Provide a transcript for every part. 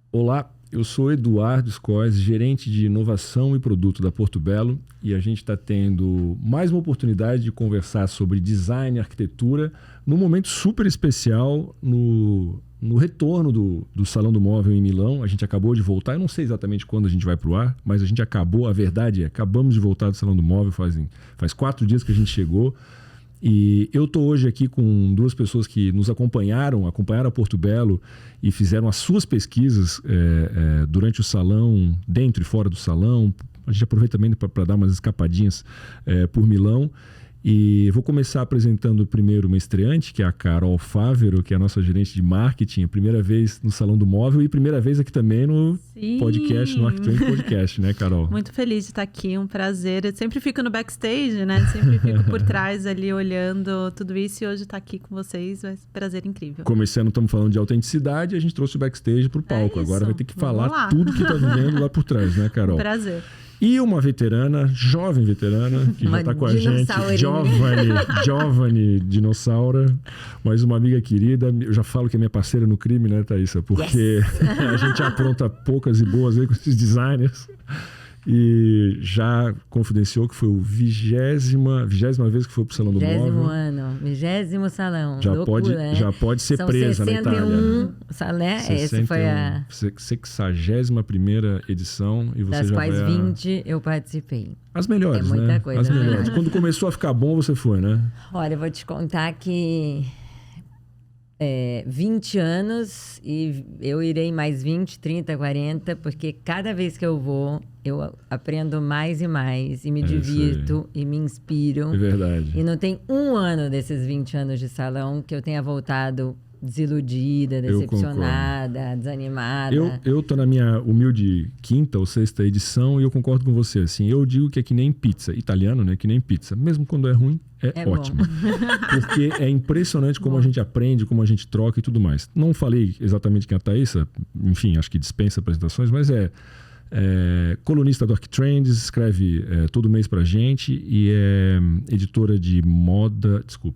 Olá, eu sou Eduardo Scoes, gerente de inovação e produto da Porto Belo, e a gente está tendo mais uma oportunidade de conversar sobre design e arquitetura num momento super especial no retorno do Salão do Móvel em Milão. A gente acabou de voltar, eu não sei exatamente quando a gente vai para o ar, mas a gente acabou, a verdade é, acabamos de voltar do Salão do Móvel, faz 4 dias que a gente chegou. E eu estou hoje aqui com 2 pessoas que nos acompanharam a Porto Belo e fizeram as suas pesquisas durante o salão, dentro e fora do salão. A gente aproveita também para dar umas escapadinhas por Milão. E vou começar apresentando primeiro uma estreante, que é a Carol Fávero, que é a nossa gerente de marketing, a primeira vez no Salão do Móvel e primeira vez aqui também no podcast, no Arquitetura Podcast, né, Carol? Muito feliz de estar aqui, um prazer. Eu sempre fico no backstage, né? Sempre fico por trás ali olhando tudo isso e hoje estar aqui com vocês é um prazer incrível. Como esse ano estamos falando de autenticidade, a gente trouxe o backstage para o palco. Agora vai ter que falar tudo que está vivendo lá por trás, né, Carol? Um prazer. E uma veterana, jovem veterana, que já está com a gente, Giovanni Dinossauro, mas uma amiga querida. Eu já falo que é minha parceira no crime, né, Thaísa? Porque a gente apronta poucas e boas aí com esses designers. E já confidenciou que foi o 20ª vez que foi pro Salão do Móvel. 20º ano, 20º salão. Já pode ser presa na Itália. 61 salé, esse foi a 61ª edição. E você das já quais vai 20 eu participei. As melhores, é muita né? coisa, As melhores. Quando começou a ficar bom, você foi, né? Olha, eu vou te contar que 20 anos e eu irei mais 20, 30, 40, porque cada vez que eu vou, eu aprendo mais e mais e me divirto e me inspiro. É verdade. E não tem um ano desses 20 anos de salão que eu tenha voltado desiludida, decepcionada, desanimada. Eu tô na minha humilde 5ª ou 6ª edição e eu concordo com você. Assim, eu digo que é que nem pizza. Italiano, né? Que nem pizza. Mesmo quando é ruim, é ótimo. Porque é impressionante como a gente aprende, como a gente troca e tudo mais. Não falei exatamente quem é a Thaísa, enfim, acho que dispensa apresentações, mas é colunista do ArcTrends, escreve todo mês pra gente e é editora de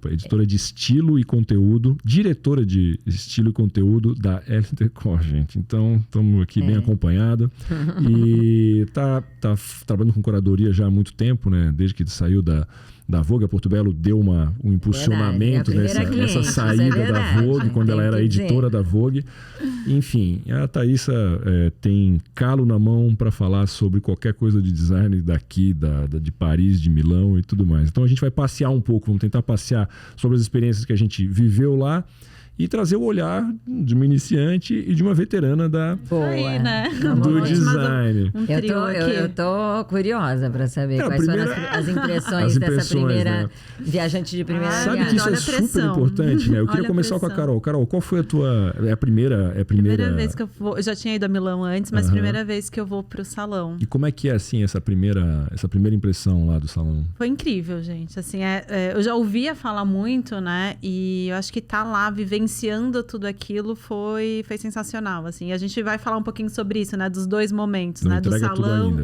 editora de estilo e conteúdo, diretora de estilo e conteúdo da LTCO, gente. Então, estamos aqui bem acompanhados. E tá trabalhando com curadoria já há muito tempo, né? Desde que saiu da Vogue. A Porto Belo deu um impulsionamento nessa saída da Vogue, quando ela era editora da Vogue. Enfim, a Thaísa tem calo na mão para falar sobre qualquer coisa de design daqui, de Paris, de Milão e tudo mais. Então a gente vai passear um pouco, vamos tentar passear sobre as experiências que a gente viveu lá e trazer o olhar de uma iniciante e de uma veterana do design. Eu tô curiosa para saber quais foram as impressões dessa primeira viajante de primeira viagem. Sabe que isso é super importante, né? Eu queria começar com a Carol. Carol, qual foi a tua... É a primeira vez que eu vou... Eu já tinha ido a Milão antes, mas primeira vez que eu vou pro salão. E como é que é, assim, essa primeira impressão lá do salão? Foi incrível, gente. Assim, eu já ouvia falar muito, né? E eu acho que tá lá vivenciando tudo aquilo foi sensacional, assim. E a gente vai falar um pouquinho sobre isso, né? Dos 2 momentos, não né? Do salão,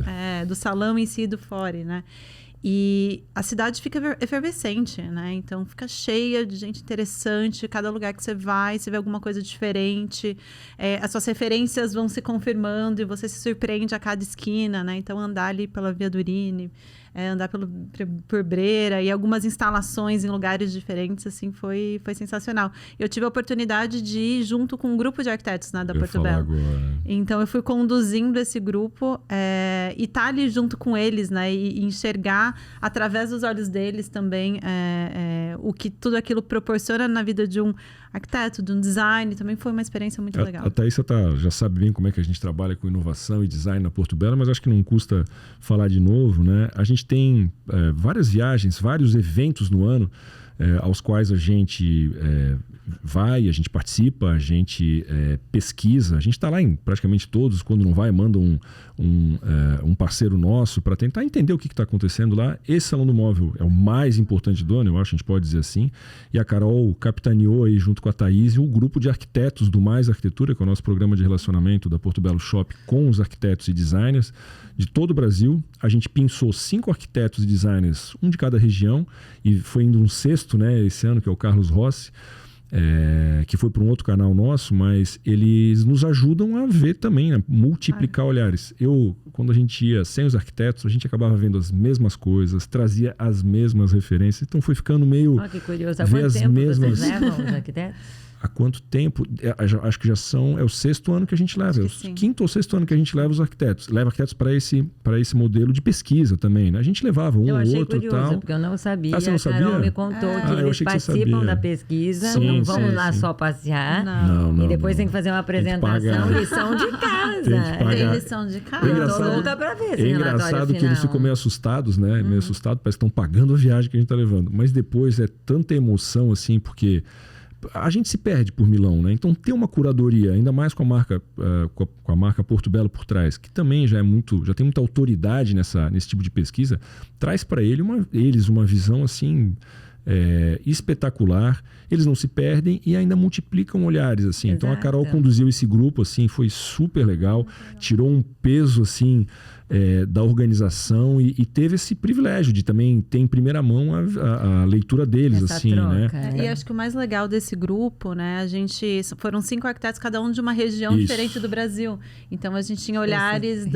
do salão em si e do fora, né? E a cidade fica efervescente, né? Então fica cheia de gente interessante. Cada lugar que você vai, você vê alguma coisa diferente. As suas referências vão se confirmando e você se surpreende a cada esquina, né? Então andar ali pela Via Durini, andar por Brera e algumas instalações em lugares diferentes, assim, foi sensacional. Eu tive a oportunidade de ir junto com um grupo de arquitetos, né, da Porto Belo. Então eu fui conduzindo esse grupo e estar ali junto com eles, né, e enxergar através dos olhos deles também o que tudo aquilo proporciona na vida de um arquiteto, de um design, também foi uma experiência muito legal. A Thaísa já sabe bem como é que a gente trabalha com inovação e design na Porto Belo, mas acho que não custa falar de novo, né? A gente tem várias viagens, vários eventos no ano aos quais a gente vai, a gente participa, a gente pesquisa, a gente está lá em praticamente todos, quando não vai, manda um parceiro nosso para tentar entender o que está acontecendo lá. Esse Salão do Móvel é o mais importante do ano, eu acho, a gente pode dizer assim, e a Carol capitaneou aí junto com a Thaís o grupo de arquitetos do Mais Arquitetura, que é o nosso programa de relacionamento da Porto Belo Shop com os arquitetos e designers de todo o Brasil. A gente pensou 5 arquitetos e designers, um de cada região, e foi indo um 6º, né, esse ano, que é o Carlos Rossi. que foi para um outro canal nosso, mas eles nos ajudam a ver também, a multiplicar olhares. Quando a gente ia sem os arquitetos, a gente acabava vendo as mesmas coisas, trazia as mesmas referências, então foi ficando meio... Que curioso. Há quanto tempo vocês levam os arquitetos? Há quanto tempo? Acho que é o 6º ano que a gente leva. É o 5º ou 6º ano que a gente leva os arquitetos. Leva arquitetos para esse modelo de pesquisa também, né? A gente levava um ou outro e tal. Porque eu não sabia. Você não sabia? A Carol me contou que eles participam da pesquisa, não vão lá só passear. Não, e depois tem que fazer uma apresentação, lição de casa. Tem lição de casa. Eu tô louca pra ver esse relatório engraçado final. Que eles ficam meio assustados, né? Meio assustados, parece que estão pagando a viagem que a gente tá levando. Mas depois é tanta emoção, assim, porque... a gente se perde por Milão, né? Então ter uma curadoria, ainda mais com a marca Porto Belo por trás, que também já tem muita autoridade nesse tipo de pesquisa, traz para eles uma visão assim espetacular. Eles não se perdem e ainda multiplicam olhares, assim. Exato. Então a Carol conduziu esse grupo, assim, foi super legal, tirou um peso assim da organização e teve esse privilégio de também ter em primeira mão a leitura deles, essa assim, troca, né? E acho que o mais legal desse grupo, né? Foram 5 arquitetos, cada um de uma região diferente do Brasil. Então a gente tinha olhares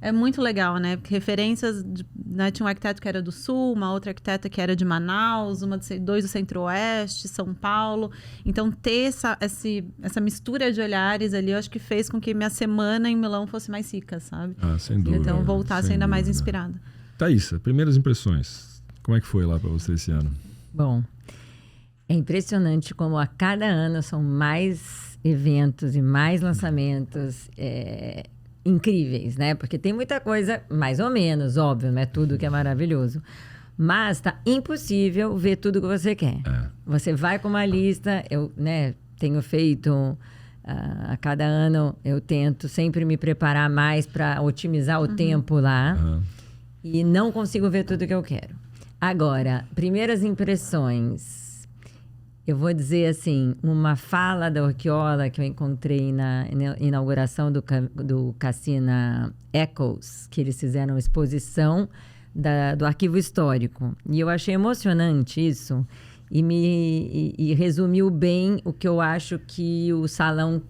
é muito legal, né? Porque referências, né? Tinha um arquiteto que era do Sul, uma outra arquiteta que era de Manaus, dois do Centro-Oeste, São Paulo. Então ter essa mistura de olhares ali, eu acho que fez com que minha semana em Milão fosse mais rica, sabe? Sem dúvida. Então voltasse ainda mais inspirada. Thaísa, primeiras impressões. Como é que foi lá para você esse ano? Bom, é impressionante como a cada ano são mais eventos e mais lançamentos incríveis, né? Porque tem muita coisa, mais ou menos, óbvio, não é tudo que é maravilhoso. Mas tá impossível ver tudo que você quer. Você vai com uma lista, eu tenho feito... a cada ano eu tento sempre me preparar mais para otimizar o tempo lá. E não consigo ver tudo que eu quero. Agora, primeiras impressões. Eu vou dizer assim, uma fala da Orchiola que eu encontrei na inauguração do Cassina Echoes, que eles fizeram uma exposição do arquivo histórico. E eu achei emocionante isso. E resumiu bem o que eu acho que o salão,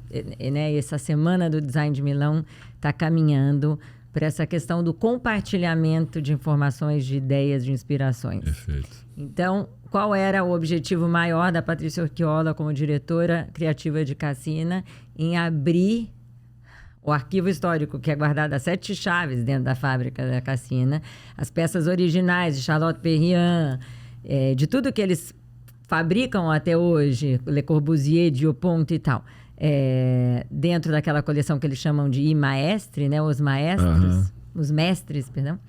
né, essa semana do Design de Milão está caminhando para essa questão do compartilhamento de informações, de ideias, de inspirações. Perfeito. Então, qual era o objetivo maior da Patrícia Orchiola como diretora criativa de Cassina em abrir o arquivo histórico, que é guardado a 7 chaves dentro da fábrica da Cassina, as peças originais de Charlotte Perriand, de tudo que eles fabricam até hoje, Le Corbusier, Dioponte e tal, dentro daquela coleção que eles chamam de I Maestri, né? Os mestres, perdão.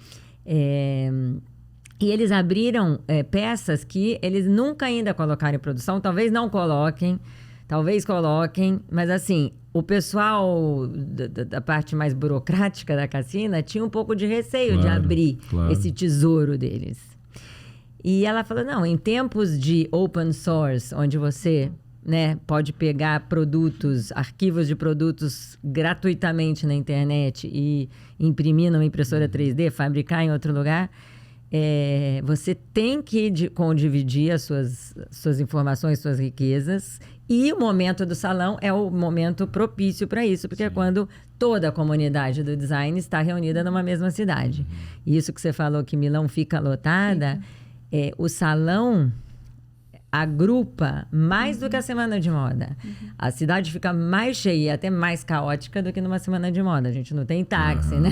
E eles abriram peças que eles nunca ainda colocaram em produção, talvez não coloquem, talvez coloquem, mas assim, o pessoal da parte mais burocrática da Cassina tinha um pouco de receio de abrir esse tesouro deles. E ela falou, não, em tempos de open source, onde você, né, pode pegar arquivos de produtos gratuitamente na internet e imprimir numa impressora 3D, fabricar em outro lugar, você tem que dividir as suas informações, suas riquezas, e o momento do salão é o momento propício para isso, porque é quando toda a comunidade do design está reunida numa mesma cidade. E isso que você falou que Milão fica lotada... o salão agrupa mais do que a semana de moda. A cidade fica mais cheia, até mais caótica do que numa semana de moda. A gente não tem táxi, né?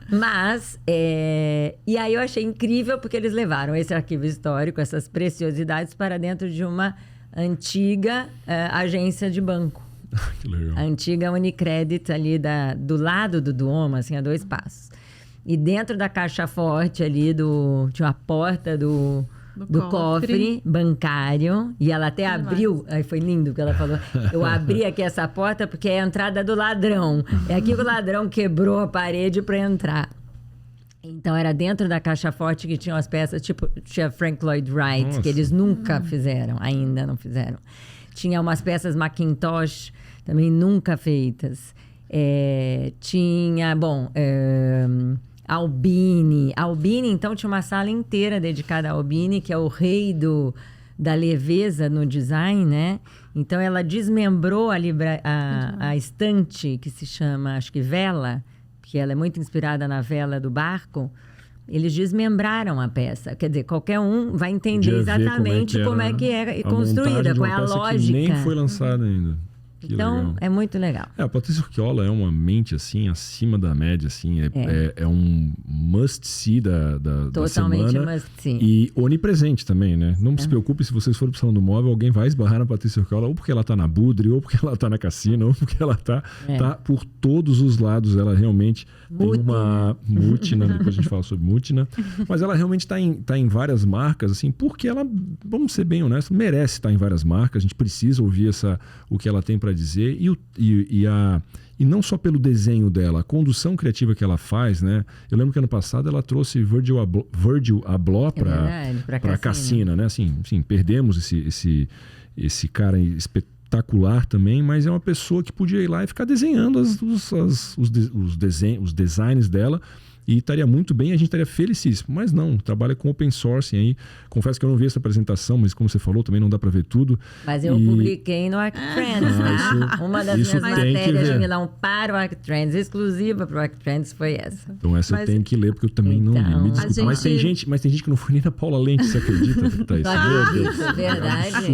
Mas, e aí eu achei incrível porque eles levaram esse arquivo histórico, essas preciosidades para dentro de uma antiga agência de banco. Que legal. A antiga Unicredit ali do lado do Duomo, assim, a 2 passos. E dentro da caixa forte ali tinha uma porta do cofre bancário. E ela até abriu. Aí foi lindo o que ela falou. Eu abri aqui essa porta porque é a entrada do ladrão. É aqui que o ladrão quebrou a parede para entrar. Então era dentro da caixa forte que tinham as peças, tipo, tinha Frank Lloyd Wright, que eles nunca fizeram, ainda não fizeram. Tinha umas peças Macintosh, também nunca feitas. Tinha, Albini. Albini, então, tinha uma sala inteira dedicada a Albini, que é o rei da leveza no design, né? Então, ela desmembrou a estante, que se chama, acho que vela, que ela é muito inspirada na vela do barco. Eles desmembraram a peça. Quer dizer, qualquer um vai entender exatamente como é que é construída, qual é a lógica. Que nem foi lançada ainda. Que então, legal. É muito legal. A Patrícia Urquiola é uma mente, assim, acima da média, assim. É um must-see da Totalmente semana. must-see. E onipresente também, né? Não se preocupe, se vocês forem pro Salão do Móvel, alguém vai esbarrar na Patrícia Urquiola, ou porque ela tá na Budre, ou porque ela tá na Cassina, ou porque ela tá por todos os lados. Ela realmente tem uma Mutina, depois a gente fala sobre Mutina. Mas ela realmente tá em várias marcas, assim, porque ela, vamos ser bem honestos, merece estar em várias marcas. A gente precisa ouvir o que ela tem para dizer e não só pelo desenho dela, a condução criativa que ela faz, né? Eu lembro que ano passado ela trouxe Virgil Abloh para Cassina, né? Assim, perdemos esse cara espetacular também, mas é uma pessoa que podia ir lá e ficar desenhando os designs dela. E estaria muito bem, a gente estaria felicíssimo. Mas não, trabalha com open source aí. Confesso que eu não vi essa apresentação, mas como você falou, também não dá para ver tudo. Mas eu publiquei no ArcTrends, tá? Uma das minhas matérias de Milão para o ArcTrends, exclusiva para o ArcTrends, foi essa. Então essa eu tenho que ler, porque eu também não li. Me desculpa. Mas tem gente que não foi nem na Paula Lente, você acredita? É verdade?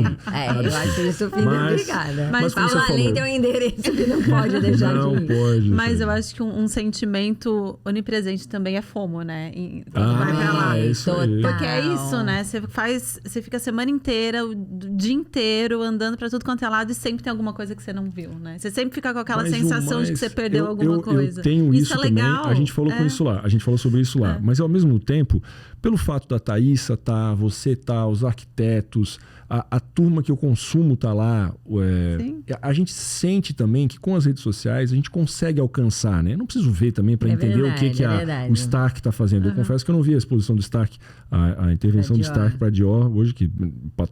Eu acho isso obrigada. Mas Paula Lente é um endereço que não pode deixar de ir. Não pode. Mas eu acho que um sentimento onipresente também é FOMO, né? Vai pra lá. Porque é isso, né? Você fica a semana inteira, o dia inteiro, andando pra tudo quanto é lado e sempre tem alguma coisa que você não viu, né? Você sempre fica com aquela sensação de que você perdeu alguma coisa. Eu tenho isso é também. Legal. A gente falou com isso lá. A gente falou sobre isso lá. Mas ao mesmo tempo, pelo fato da Thaísa você os arquitetos, a turma que eu consumo tá lá, a gente sente também que com as redes sociais a gente consegue alcançar, né? Eu não preciso ver também para entender verdade, o que o Stark está fazendo. Eu confesso que eu não vi a exposição do Stark, a intervenção do Stark para Dior hoje, que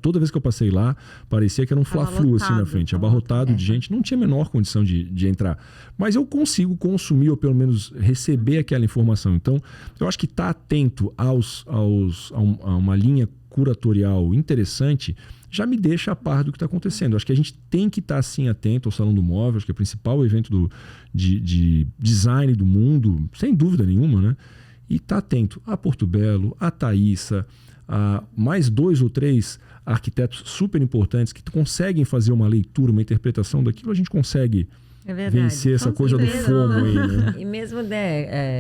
toda vez que eu passei lá, parecia que era um fla-flu assim na frente, abarrotado de gente, não tinha a menor condição de entrar. Mas eu consigo consumir, ou pelo menos receber aquela informação. Então, eu acho que estar atento a uma linha curatorial interessante já me deixa a par do que está acontecendo. Acho que a gente tem que estar assim atento ao Salão do Móvel, acho que é o principal evento de design do mundo, sem dúvida nenhuma, né? E estar atento a Porto Belo, a Thaísa, a mais 2 ou 3 arquitetos super importantes que conseguem fazer uma leitura, uma interpretação daquilo, a gente consegue vencer essa coisa do FOMO aí, né? E mesmo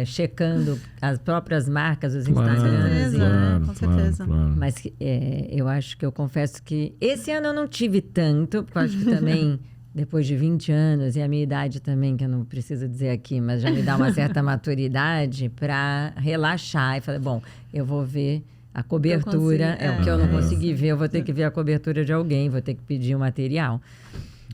checando as próprias marcas, os Instagrams. Com certeza. Claro. Mas eu acho que eu confesso que esse ano eu não tive tanto, porque eu acho que também, depois de 20 anos, e a minha idade também, que eu não preciso dizer aqui, mas já me dá uma certa maturidade para relaxar. E falei, bom, eu vou ver a cobertura, o que eu não consegui ver, eu vou ter que ver a cobertura de alguém, vou ter que pedir o material.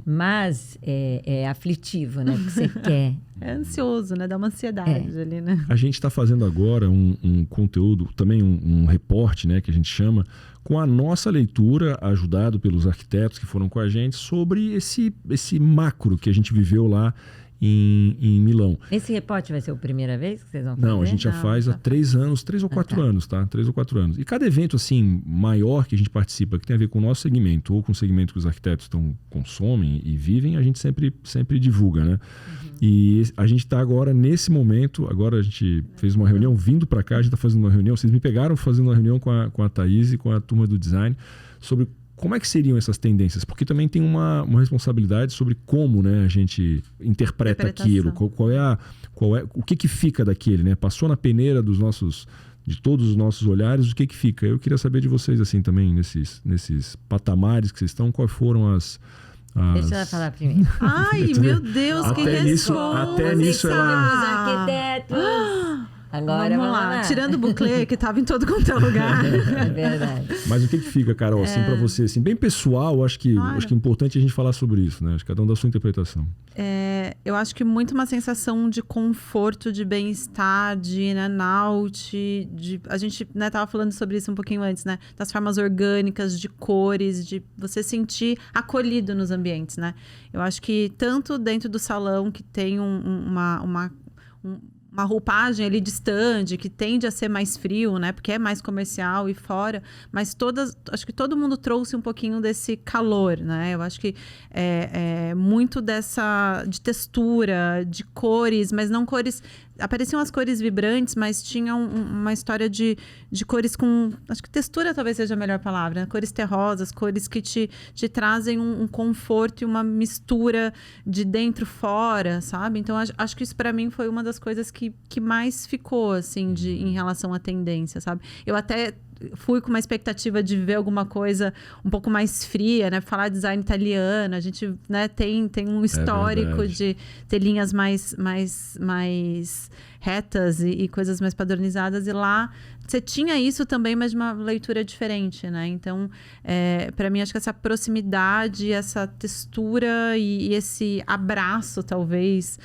Mas é aflitivo, né? Porque você quer. É ansioso, né? Dá uma ansiedade ali, né? A gente está fazendo agora um conteúdo, também um reporte, né? Que a gente chama, com a nossa leitura, ajudado pelos arquitetos que foram com a gente, sobre esse macro que a gente viveu lá em Milão. Esse reporte vai ser a primeira vez que vocês vão fazer? Não, a gente já faz há 3 anos, 3 ou 4 anos, tá? 3 ou 4 anos. E cada evento, assim, maior que a gente participa, que tem a ver com o nosso segmento, ou com o segmento que os arquitetos consomem e vivem, a gente sempre divulga, né? E a gente está agora, nesse momento, agora a gente fez uma reunião, vindo para cá, a gente está fazendo uma reunião, vocês me pegaram fazendo uma reunião com a Thaís e com a turma do design, sobre como é que seriam essas tendências? Porque também tem uma responsabilidade sobre como, né, a gente interpreta aquilo, o que fica daquele, né? Passou na peneira de todos os nossos olhares, o que fica? Eu queria saber de vocês, assim, também, nesses patamares que vocês estão, quais foram as... Deixa ela falar primeiro. Ai, meu Deus, que resposta! Até nisso ela... Os arquitetos... Agora vamos lá. Tirando o buclê, que estava em todo quanto é lugar. É verdade. Mas o que fica, Carol, assim, para você, assim, bem pessoal, acho que é importante a gente falar sobre isso, né? Acho que cada um dá a sua interpretação. Eu acho que muito uma sensação de conforto, de bem-estar, de naute, a gente estava falando sobre isso um pouquinho antes, né? Das formas orgânicas, de cores, de você sentir acolhido nos ambientes, né? Eu acho que tanto dentro do salão, que tem uma uma roupagem ali de stand, que tende a ser mais frio, né? Porque é mais comercial e fora. Mas acho que todo mundo trouxe um pouquinho desse calor, né? Eu acho que muito de textura, de cores, mas não cores... Apareciam as cores vibrantes, mas tinham uma história de cores com... Acho que textura talvez seja a melhor palavra, né? Cores terrosas, cores que te trazem um conforto e uma mistura de dentro fora, sabe? Então, acho que isso para mim foi uma das coisas que mais ficou, assim, em relação à tendência, sabe? Eu até fui com uma expectativa de ver alguma coisa um pouco mais fria, né? Falar design italiano, a gente, né, tem um histórico de ter linhas mais retas e coisas mais padronizadas, e lá você tinha isso também, mas de uma leitura diferente, né? Então, para mim, acho que essa proximidade, essa textura e esse abraço, talvez...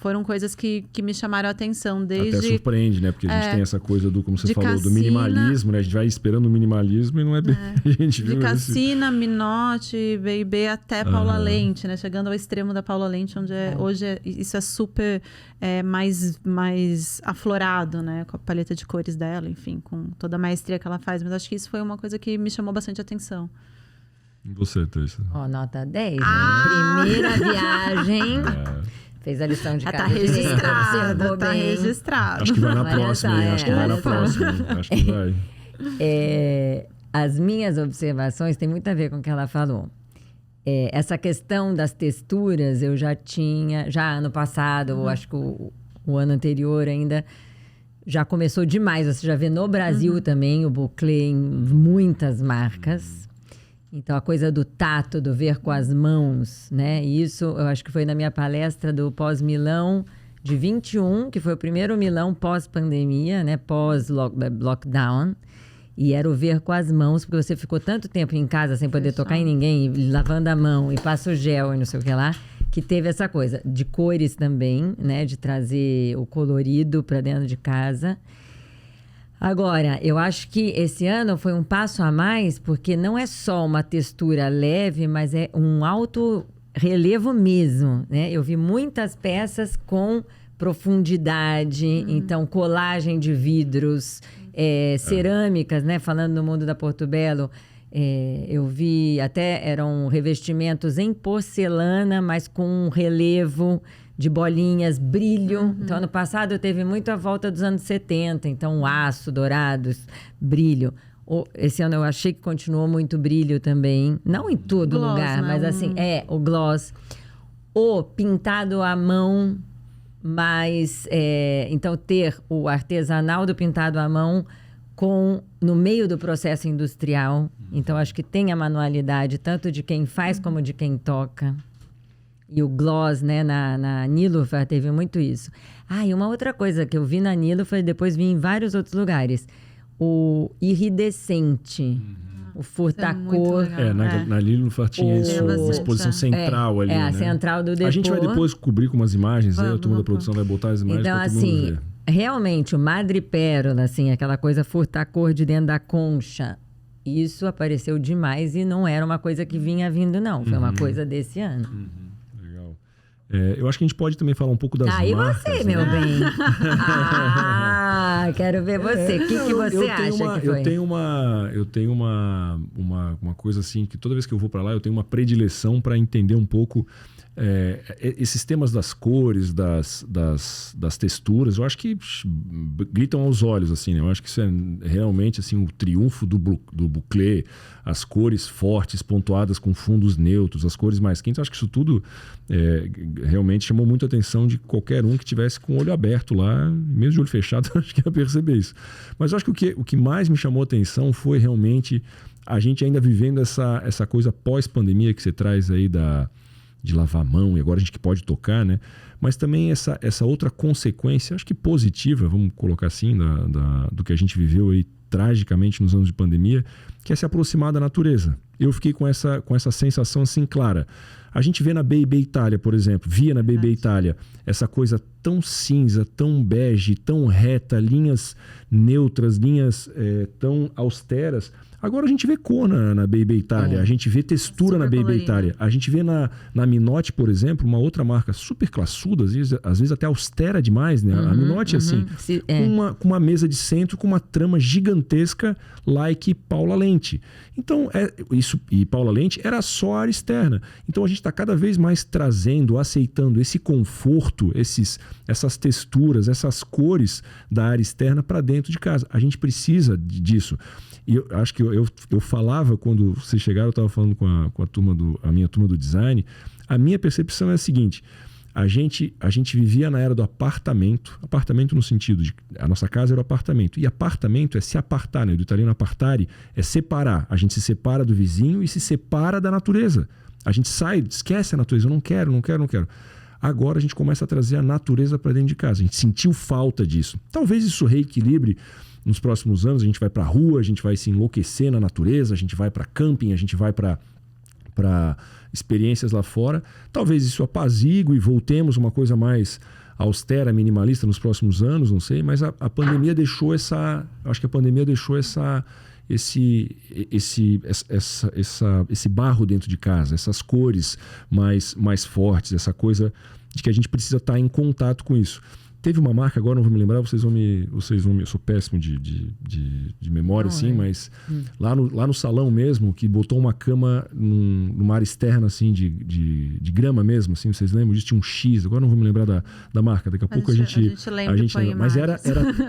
foram coisas que me chamaram a atenção desde... Até surpreende, né? Porque a gente tem essa coisa do, como você falou, do minimalismo, né? A gente vai esperando o minimalismo e não é bem... A gente de Cassina, Minotti, B&B até Paula Lente, né? Chegando ao extremo da Paula Lente, onde hoje isso é super mais aflorado, né? Com a paleta de cores dela, enfim, com toda a maestria que ela faz. Mas acho que isso foi uma coisa que me chamou bastante atenção. E você, Thaisa? Nota 10, né? Primeira viagem... Fez a lição de casa. Tá registrado, tá registrado. Acho que vai na próxima, acho que vai na próxima. Acho que vai. As minhas observações têm muito a ver com o que ela falou. Essa questão das texturas, eu já tinha... Já ano passado, acho que o ano anterior ainda, já começou demais. Você já vê no Brasil também o bouclé em muitas marcas. Então, a coisa do tato, do ver com as mãos, né? Isso, eu acho que foi na minha palestra do pós-Milão de 21, que foi o primeiro Milão pós-pandemia, né? Pós-lockdown. E era o ver com as mãos, porque você ficou tanto tempo em casa sem poder tocar em ninguém, e lavando a mão, e passa o gel e não sei o que lá, que teve essa coisa de cores também, né? De trazer o colorido para dentro de casa. Agora, eu acho que esse ano foi um passo a mais, porque não é só uma textura leve, mas é um alto relevo mesmo, né? Eu vi muitas peças com profundidade, então colagem de vidros, cerâmicas, né? Falando no mundo da Portobello, eu vi até eram revestimentos em porcelana, mas com um relevo de bolinhas, brilho. Então, ano passado teve muito a volta dos anos 70, então aço, dourados, brilho. Esse ano eu achei que continuou muito brilho também. Não em todo gloss, lugar, mas assim, o gloss. O pintado à mão, mas... então, ter o artesanal do pintado à mão no meio do processo industrial. Então, acho que tem a manualidade, tanto de quem faz como de quem toca. E o gloss, né, na Nilüfer teve muito isso. E uma outra coisa que eu vi na Nilüfer e depois vi em vários outros lugares. O iridescente, o furtacor. Na Nilüfer tinha isso, uma exposição central ali, a central do depô. A gente vai depois cobrir com umas imagens, a turma da produção vai botar as imagens para todo mundo ver. Realmente, o madrepérola, assim, aquela coisa furtacor de dentro da concha, isso apareceu demais e não era uma coisa que vinha vindo, não. Foi uma coisa desse ano. Eu acho que a gente pode também falar um pouco das marcas. E você, meu bem? Quero ver você. O que você acha que foi? Eu tenho uma coisa assim, que toda vez que eu vou para lá, eu tenho uma predileção para entender um pouco esses temas das cores, das texturas. Eu acho que gritam aos olhos, assim, né? Eu acho que isso é realmente assim, o triunfo do bouclé, as cores fortes, pontuadas com fundos neutros, as cores mais quentes. Eu acho que isso tudo realmente chamou muita atenção de qualquer um que tivesse com o olho aberto lá, mesmo de olho fechado, acho que ia perceber isso. Mas eu acho que o que mais me chamou atenção foi realmente a gente ainda vivendo essa coisa pós-pandemia que você traz aí de lavar a mão, e agora a gente que pode tocar, né? Mas também essa outra consequência, acho que positiva, vamos colocar assim, do que a gente viveu aí tragicamente nos anos de pandemia, que é se aproximar da natureza. Eu fiquei com essa sensação assim clara. A gente vê na B&B Itália, por exemplo, via na B&B Itália essa coisa tão cinza, tão bege, tão reta, linhas neutras, linhas tão austeras. Agora a gente vê cor na B&B Itália, a gente vê textura na B&B Itália. A gente vê na Minotti, por exemplo, uma outra marca super classuda, às vezes até austera demais, né? A Minotti, assim, com uma mesa de centro, com uma trama gigantesca, like Paula Lente. Então, e Paula Lente era só a área externa. Então a gente está cada vez mais trazendo, aceitando esse conforto, essas texturas, essas cores da área externa para dentro de casa. A gente precisa disso. E eu acho que eu falava, quando vocês chegaram, eu estava falando com a minha turma do design, a minha percepção é a seguinte: a gente vivia na era do apartamento no sentido de a nossa casa era o apartamento, e apartamento é se apartar, né? Do italiano apartare é separar, a gente se separa do vizinho e se separa da natureza, a gente sai, esquece a natureza, eu não quero. Agora a gente começa a trazer a natureza para dentro de casa, a gente sentiu falta disso, talvez isso reequilibre. Nos próximos anos a gente vai para a rua, a gente vai se enlouquecer na natureza, a gente vai para camping, a gente vai para experiências lá fora. Talvez isso apazigue e voltemos uma coisa mais austera, minimalista nos próximos anos, não sei, mas a pandemia deixou esse barro dentro de casa, essas cores mais fortes, essa coisa de que a gente precisa estar em contato com isso. Teve uma marca, agora não vou me lembrar, vocês vão me eu sou péssimo de memória, assim, mas lá no salão mesmo, que botou uma cama numa área externa, assim, de grama mesmo, assim, vocês lembram disso? Tinha um X, agora não vou me lembrar da marca, daqui a pouco a gente lembra, mas era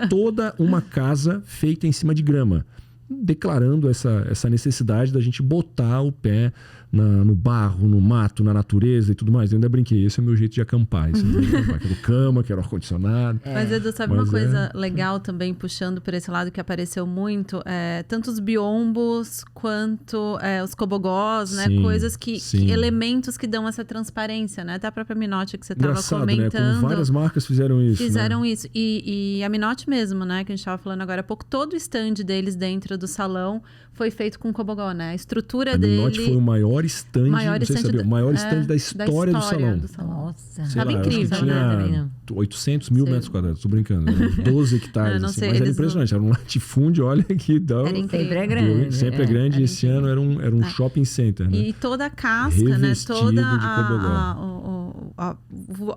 toda uma casa feita em cima de grama, declarando essa necessidade da gente botar o pé no barro, no mato, na natureza e tudo mais. Eu ainda brinquei, esse é o meu jeito de acampar. Quero cama, quero ar-condicionado. Mas, Edu, sabe uma coisa legal também, puxando por esse lado que apareceu muito? Tanto os biombos quanto os cobogós, né? Coisas elementos que dão essa transparência, né? Até a própria Minotti que você estava comentando. Né? Como várias marcas fizeram isso. Isso. E a Minotti mesmo, né? Que a gente estava falando agora há pouco, todo o stand deles dentro do salão foi feito com cobogó, né? A estrutura dele... A Minotti foi o maior stand da história do salão. Nossa, estava incrível, tinha 800 mil metros quadrados, tô brincando, 12 hectares, assim, mas era impressionante, era um latifúndio, olha que dá. Sempre é grande. Sempre é grande, e esse ano era um shopping center, né? E toda a casca, né? Toda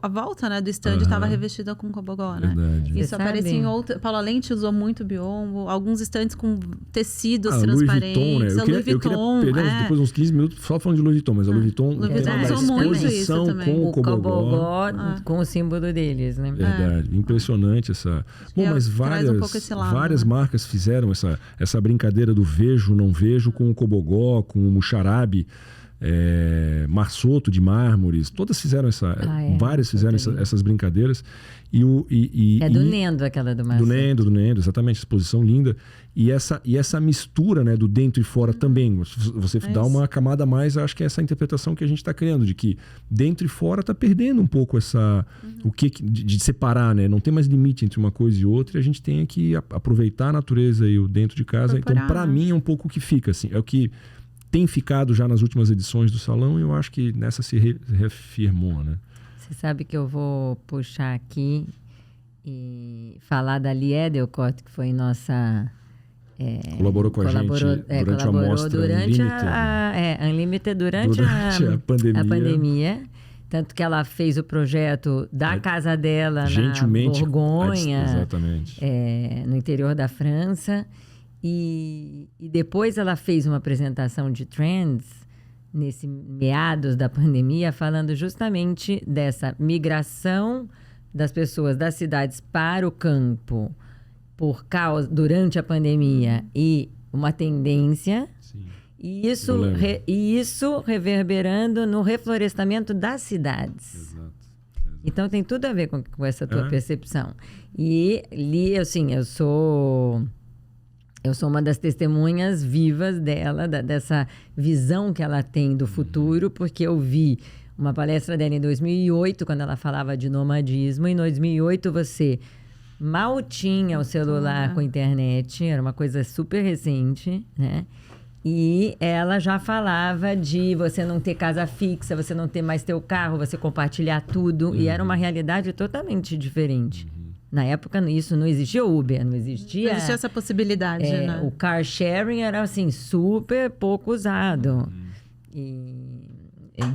a volta, né, do stand estava revestida com cobogó, né? Verdade. Isso aparecia em outra... Paula Lente usou muito biombo, alguns stands com tecidos transparentes. Louis Vuitton, né? Eu queria depois uns 15 minutos só falando de Louis Vuitton, mas a Louis Vuitton usou muito isso também. Com o cobogó com o símbolo deles, né? Verdade, impressionante essa... Bom, mas várias marcas fizeram essa brincadeira do vejo, não vejo, com o cobogó, com o muxarabe, Marsotto de mármores, todas fizeram várias fizeram essas brincadeiras. Do Nendo, aquela do Marsotto. Do Nendo, exatamente, exposição linda. E essa mistura, né, do dentro e fora também. Você dá uma camada a mais, acho que é essa interpretação que a gente está criando, de que dentro e fora está perdendo um pouco de separar, né? Não tem mais limite entre uma coisa e outra, e a gente tem que aproveitar a natureza e o dentro de casa. Então, para mim, é um pouco o que fica, assim, é o que tem ficado já nas últimas edições do salão, e eu acho que nessa se reafirmou, né? Você sabe que eu vou puxar aqui e falar da Lee Edelkott, que foi nossa... colaborou com a gente durante a mostra Unlimited durante a pandemia. Tanto que ela fez o projeto da casa dela na Borgonha, exatamente. No interior da França. E depois ela fez uma apresentação de trends nesse meados da pandemia, falando justamente dessa migração das pessoas das cidades para o campo durante a pandemia e uma tendência. Sim. E isso reverberando no reflorestamento das cidades. Exato. Então tem tudo a ver com essa tua percepção. E eu sou uma das testemunhas vivas dela, dessa visão que ela tem do futuro, porque eu vi uma palestra dela em 2008, quando ela falava de nomadismo. Em 2008, você mal tinha o celular com internet, era uma coisa super recente, né? E ela já falava de você não ter casa fixa, você não ter mais teu carro, você compartilhar tudo. E era uma realidade totalmente diferente. Na época, isso não existia Uber, não existia... Não existia essa possibilidade, né? O car sharing era, assim, super pouco usado. E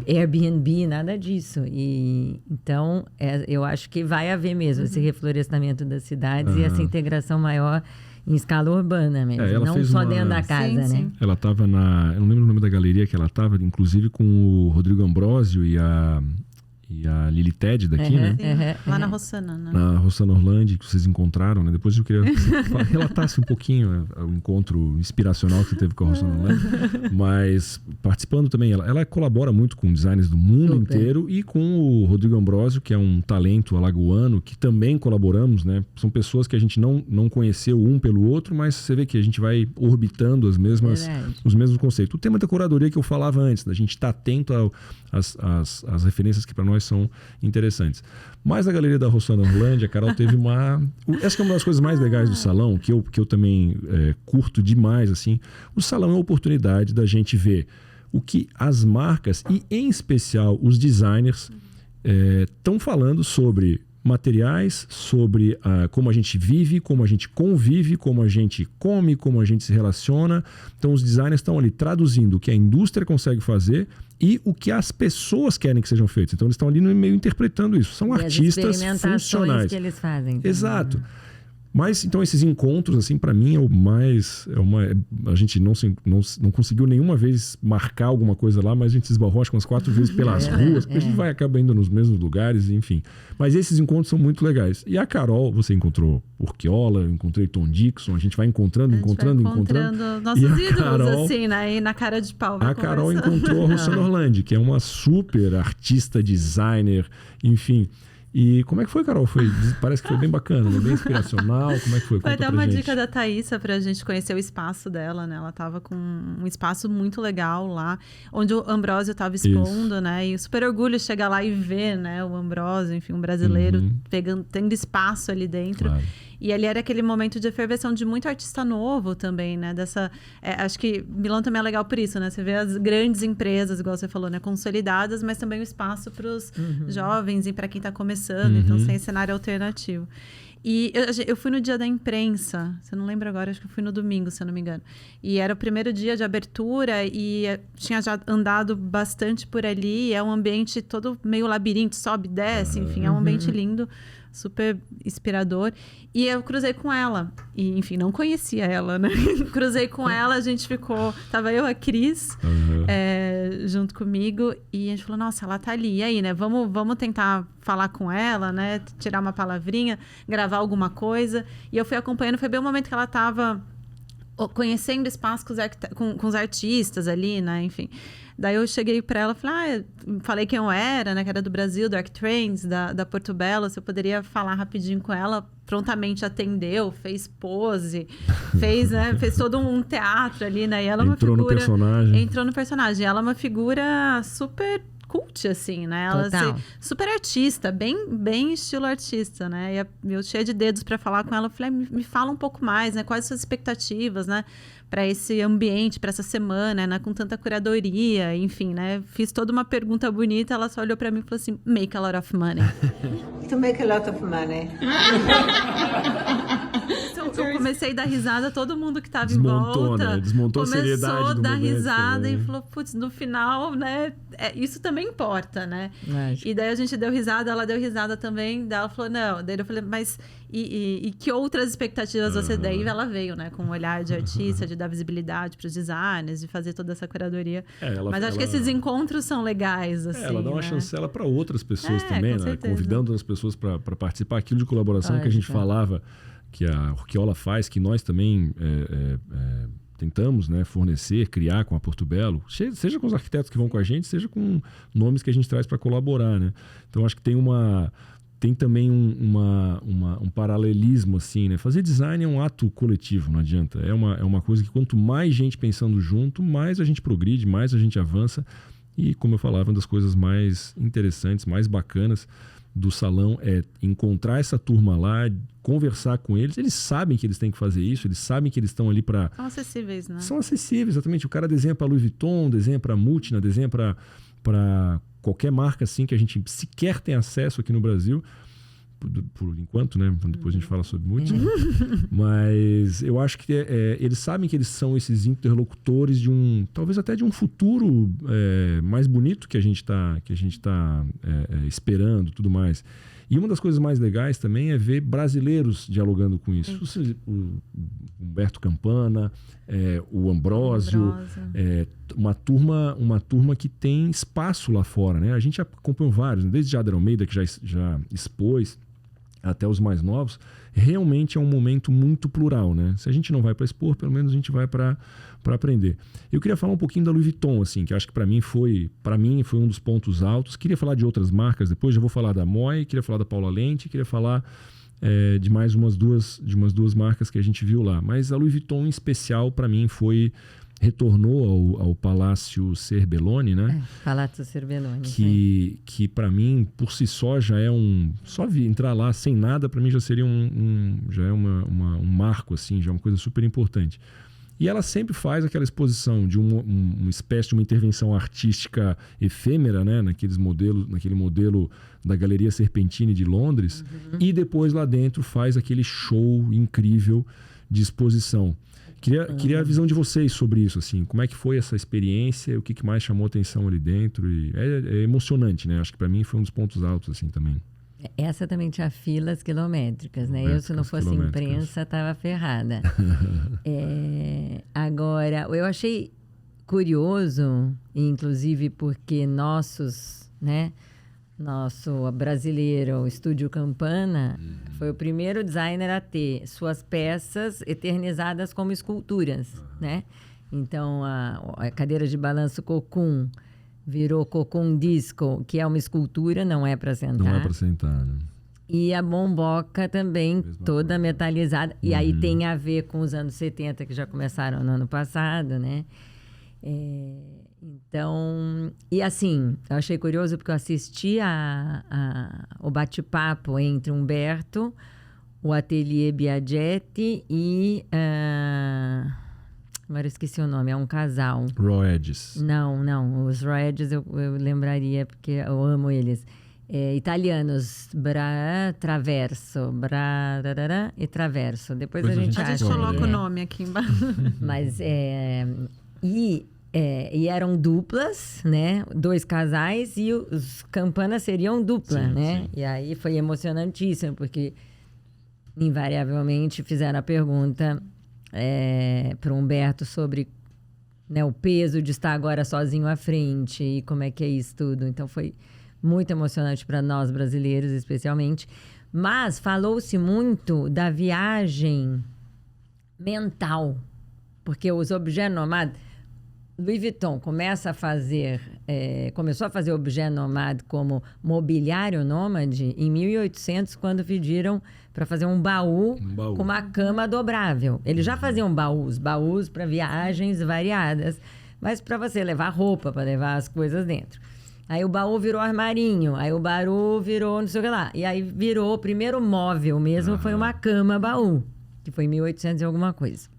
Airbnb, nada disso. E, então, eu acho que vai haver mesmo esse reflorestamento das cidades e essa integração maior em escala urbana mesmo, não só dentro da casa, né? Sim. Ela estava eu não lembro o nome da galeria que ela estava, inclusive com o Rodrigo Ambrosio e a Lili Ted daqui, né? Lá na Rossana, né? Na Rossana Orlandi, que vocês encontraram, né? Depois eu queria que você relatasse um pouquinho o encontro inspiracional que você teve com a Rossana Orlandi. Mas participando também, ela colabora muito com designers do mundo inteiro e com o Rodrigo Ambrosio, que é um talento alagoano, que também colaboramos, né? São pessoas que a gente não conheceu um pelo outro, mas você vê que a gente vai orbitando os mesmos conceitos. O tema da curadoria que eu falava antes, da gente estar atento às referências que para nós são interessantes. Mas na galeria da Rossana Orlandi, a Carol teve essa que é uma das coisas mais legais do salão, que eu também curto demais, assim. O salão é uma oportunidade da gente ver o que as marcas, e em especial os designers, estão falando sobre materiais, sobre como a gente vive, como a gente convive, como a gente come, como a gente se relaciona. Então os designers estão ali traduzindo o que a indústria consegue fazer e o que as pessoas querem que sejam feitos. Então eles estão ali no meio interpretando isso. São artistas funcionais que eles fazem também. Exato. Mas, então, esses encontros, assim, para mim, a gente não conseguiu nenhuma vez marcar alguma coisa lá, mas a gente se esbarrou, acho que umas 4 vezes pelas ruas, porque a gente vai acabar indo nos mesmos lugares, enfim. Mas esses encontros são muito legais. E a Carol, você encontrou Urquiola, eu encontrei Tom Dixon, a gente vai encontrando nossos ídolos, assim, né? E na cara de pau. A Carol encontrou a Rossana Orlandi, que é uma super artista, designer, enfim... E como é que foi, Carol? Parece que foi bem bacana, né? Bem inspiracional. Como é que foi? Foi até uma dica da Thaísa pra gente conhecer o espaço dela, né? Ela tava com um espaço muito legal lá, onde o Ambrosio tava expondo, né? E super orgulho chegar lá e ver, né? O Ambrosio, enfim, um brasileiro tendo espaço ali dentro. Claro. E ali era aquele momento de efervescão de muito artista novo também, né? Acho que Milão também é legal por isso, né? Você vê as grandes empresas, igual você falou, né? Consolidadas, mas também o espaço para os jovens e para quem está começando. Então, sem cenário alternativo. E eu fui no dia da imprensa, você não lembra agora, acho que eu fui no domingo, se eu não me engano. E era o primeiro dia de abertura e tinha já andado bastante por ali. É um ambiente todo meio labirinto, sobe, desce, enfim, é um ambiente lindo, super inspirador. E eu cruzei com ela. E, enfim, não conhecia ela, né? Cruzei com ela, a gente ficou... Tava eu, a Cris, junto comigo. E a gente falou, nossa, ela tá ali. E aí, né? Vamos tentar falar com ela, né? Tirar uma palavrinha, gravar alguma coisa. E eu fui acompanhando. Foi bem o momento que ela tava conhecendo espaço com os artistas ali, né? Enfim... Daí eu cheguei para ela e falei quem eu era, né? Que era do Brasil, do Arctrains, da Portobello. Se eu poderia falar rapidinho com ela, prontamente atendeu, fez pose, fez todo um teatro ali, né? E ela entrou no personagem. Entrou no personagem. Ela é uma figura super cult, assim, né? Ela super artista, bem estilo artista, né? E eu cheia de dedos para falar com ela, eu falei, me fala um pouco mais, né? Quais suas expectativas, né? Para esse ambiente, para essa semana, né? Com tanta curadoria, enfim, né? Fiz toda uma pergunta bonita, ela só olhou para mim e falou assim, make a lot of money. To make a lot of money. Então, eu comecei a dar risada, todo mundo que estava em volta... Né? Desmontou a seriedade do momento. Começou a dar risada e falou, putz, no final, né? Isso também importa, né? E daí a gente deu risada, ela deu risada também. Daí ela falou, não. Daí eu falei, mas... E que outras expectativas você... Daí ela veio, né? Com um olhar de artista, de dar visibilidade para os designers, de fazer toda essa curadoria. Mas acho que esses encontros são legais, assim, ela dá uma chancela para outras pessoas também, né? Certeza. Convidando as pessoas para participar. Aquilo de colaboração que a gente falava, que a Urquiola faz, que nós também tentamos, né, fornecer, criar com a Portobello, seja com os arquitetos que vão com a gente, seja com nomes que a gente traz para colaborar, né? Então acho que tem também um paralelismo, assim, né? Fazer design é um ato coletivo, não adianta. É uma coisa que quanto mais gente pensando junto, mais a gente progride, mais a gente avança. E, como eu falava, uma das coisas mais interessantes, mais bacanas do salão é encontrar essa turma lá, conversar com eles. Eles sabem que eles têm que fazer isso, eles sabem que eles estão ali para... São acessíveis, né? São acessíveis, exatamente. O cara desenha para Louis Vuitton, desenha para Mutina, desenha para qualquer marca assim que a gente sequer tem acesso aqui no Brasil. Por enquanto, né? Depois a gente fala sobre Mutina. Mas eu acho que eles sabem que eles são esses interlocutores de talvez até de um futuro mais bonito que a gente tá esperando e tudo mais. E uma das coisas mais legais também é ver brasileiros dialogando com isso. O Humberto Campana, o Ambrósio, uma turma que tem espaço lá fora, né? A gente acompanhou vários, desde Jader Almeida, que já expôs, até os mais novos. Realmente é um momento muito plural, né? Se a gente não vai para expor, pelo menos a gente vai para aprender. Eu queria falar um pouquinho da Louis Vuitton, assim, que acho que para mim foi um dos pontos altos. Queria falar de outras marcas depois, já vou falar da Moy, queria falar da Paula Lente, queria falar de mais umas duas marcas que a gente viu lá. Mas a Louis Vuitton, em especial, para mim retornou ao Palácio Serbelloni, né? Palácio Serbelloni. Que para mim, por si só, já é só entrar lá sem nada, para mim já seria já é um marco, assim, já é uma coisa super importante. E ela sempre faz aquela exposição de uma espécie de uma intervenção artística efêmera, né? Naquele modelo da Galeria Serpentine de Londres. E depois lá dentro faz aquele show incrível de exposição. Queria a visão de vocês sobre isso, assim, como é que foi essa experiência, o que mais chamou atenção ali dentro. E é emocionante, né? Acho que para mim foi um dos pontos altos, assim, também. Essa também tinha filas quilométricas, né? Eu, se não fosse imprensa, estava ferrada. Agora, eu achei curioso, inclusive porque nosso brasileiro, o Estúdio Campana, foi o primeiro designer a ter suas peças eternizadas como esculturas, né? Então, a cadeira de balanço Cocum virou Cocum Disco, que é uma escultura, não é para sentar. Não é para sentar, né? E a bomboca também, toda metalizada. E aí tem a ver com os anos 70, que já começaram no ano passado, né? Então, e assim, eu achei curioso porque eu assisti o bate-papo entre Humberto, o Atelier Biagietti e... agora eu esqueci o nome, é um casal. Roedes. Não, os Roedes eu lembraria porque eu amo eles. Italianos, Traverso, e Traverso. Depois a gente coloca o nome aqui embaixo. Mas, e eram duplas, né? 2 casais e os Campanas seriam dupla, né? Sim. E aí foi emocionantíssimo, porque invariavelmente fizeram a pergunta para o Humberto sobre, né, o peso de estar agora sozinho à frente e como é que é isso tudo. Então foi muito emocionante para nós brasileiros, especialmente. Mas falou-se muito da viagem mental, porque os objetos nomad... Louis Vuitton começou a fazer objeto nomad como mobiliário nômade em 1800, quando pediram para fazer um baú com uma cama dobrável. Eles já faziam baús para viagens variadas, mas para você levar roupa, para levar as coisas dentro. Aí o baú virou armarinho, aí o baú virou não sei o que lá. E aí virou, o primeiro móvel mesmo foi uma cama-baú, que foi em 1800 e alguma coisa.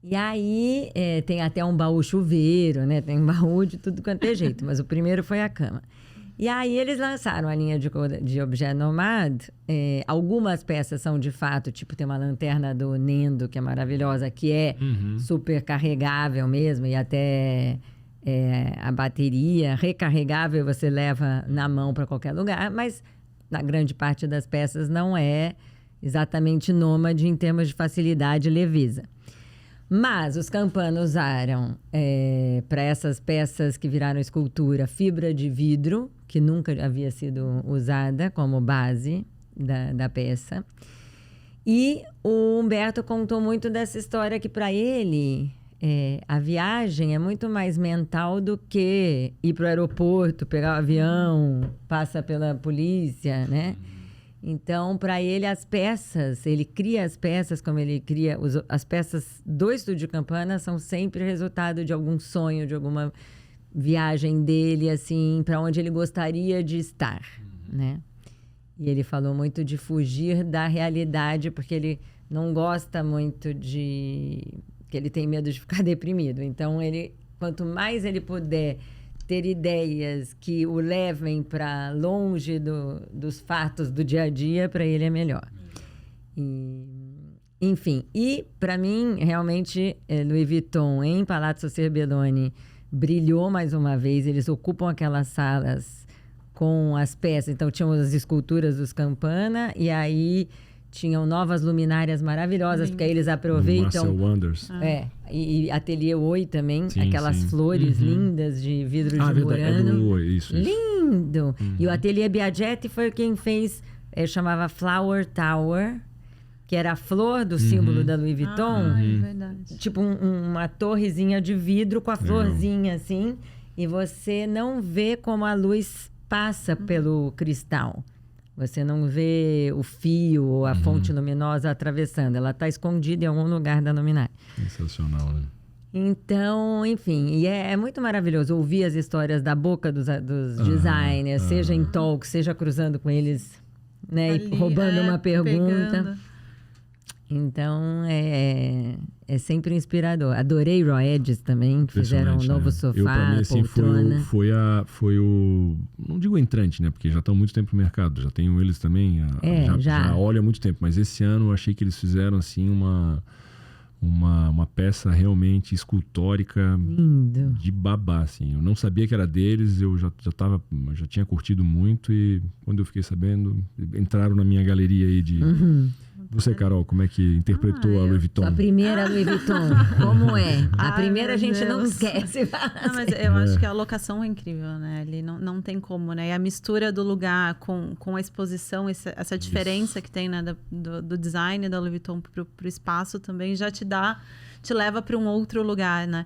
E aí tem até um baú chuveiro, né? Tem um baú de tudo quanto é jeito, mas o primeiro foi a cama. E aí eles lançaram a linha de objeto nomad. Algumas peças são de fato, tipo tem uma lanterna do Nendo, que é maravilhosa, que é super carregável mesmo, e até a bateria recarregável você leva na mão para qualquer lugar, mas na grande parte das peças não é exatamente nômade em termos de facilidade e leveza. Mas os Campana usaram, para essas peças que viraram escultura, fibra de vidro, que nunca havia sido usada como base da peça. E o Humberto contou muito dessa história que, para ele, a viagem é muito mais mental do que ir para o aeroporto, pegar o avião, passa pela polícia, né? Então, para ele, as peças, ele cria as peças como ele cria... As peças do Estúdio Campana são sempre resultado de algum sonho, de alguma viagem dele, assim, para onde ele gostaria de estar, né? E ele falou muito de fugir da realidade, porque ele não gosta muito que ele tem medo de ficar deprimido. Então, quanto mais ele puder ter ideias que o levem para longe dos fatos do dia a dia, para ele é melhor. Enfim, e para mim, realmente, Louis Vuitton em Palazzo Serbelloni brilhou mais uma vez. Eles ocupam aquelas salas com as peças. Então, tinham as esculturas dos Campana e aí tinham novas luminárias maravilhosas, porque aí eles aproveitam... Marcel Wonders. E Atelier Oi também, aquelas flores lindas de vidro de Murano. Isso. Lindo! E o Atelier Biagietti foi quem fez, chamava Flower Tower, que era a flor do símbolo da Louis Vuitton. É verdade. Tipo uma torrezinha de vidro com a florzinha assim, e você não vê como a luz passa pelo cristal. Você não vê o fio ou a fonte luminosa atravessando. Ela está escondida em algum lugar da luminária. Sensacional, né? Então, enfim, e é muito maravilhoso ouvir as histórias da boca dos designers, seja em talk, seja cruzando com eles, né, ali, e roubando uma pergunta. Pegando. Então, é sempre inspirador. Adorei Roedes também, que fizeram um novo sofá, pra mim, assim, poltrona. Foi o... Não digo entrante, né? Porque já estão há muito tempo no mercado. Já tenho eles também. Já olho há muito tempo. Mas esse ano eu achei que eles fizeram, assim, uma peça realmente escultórica. Lindo. De babá, assim. Eu não sabia que era deles. Eu já tinha curtido muito. E quando eu fiquei sabendo, entraram na minha galeria aí de... Você, Carol, como é que interpretou a Louis Vuitton? A primeira Louis Vuitton, como é? A primeira a gente não esquece. Não, mas eu acho que a locação é incrível, né? Ali não tem como, né? E a mistura do lugar com a exposição, essa diferença que tem, né, do design da Louis Vuitton pro espaço também já te leva para um outro lugar, né?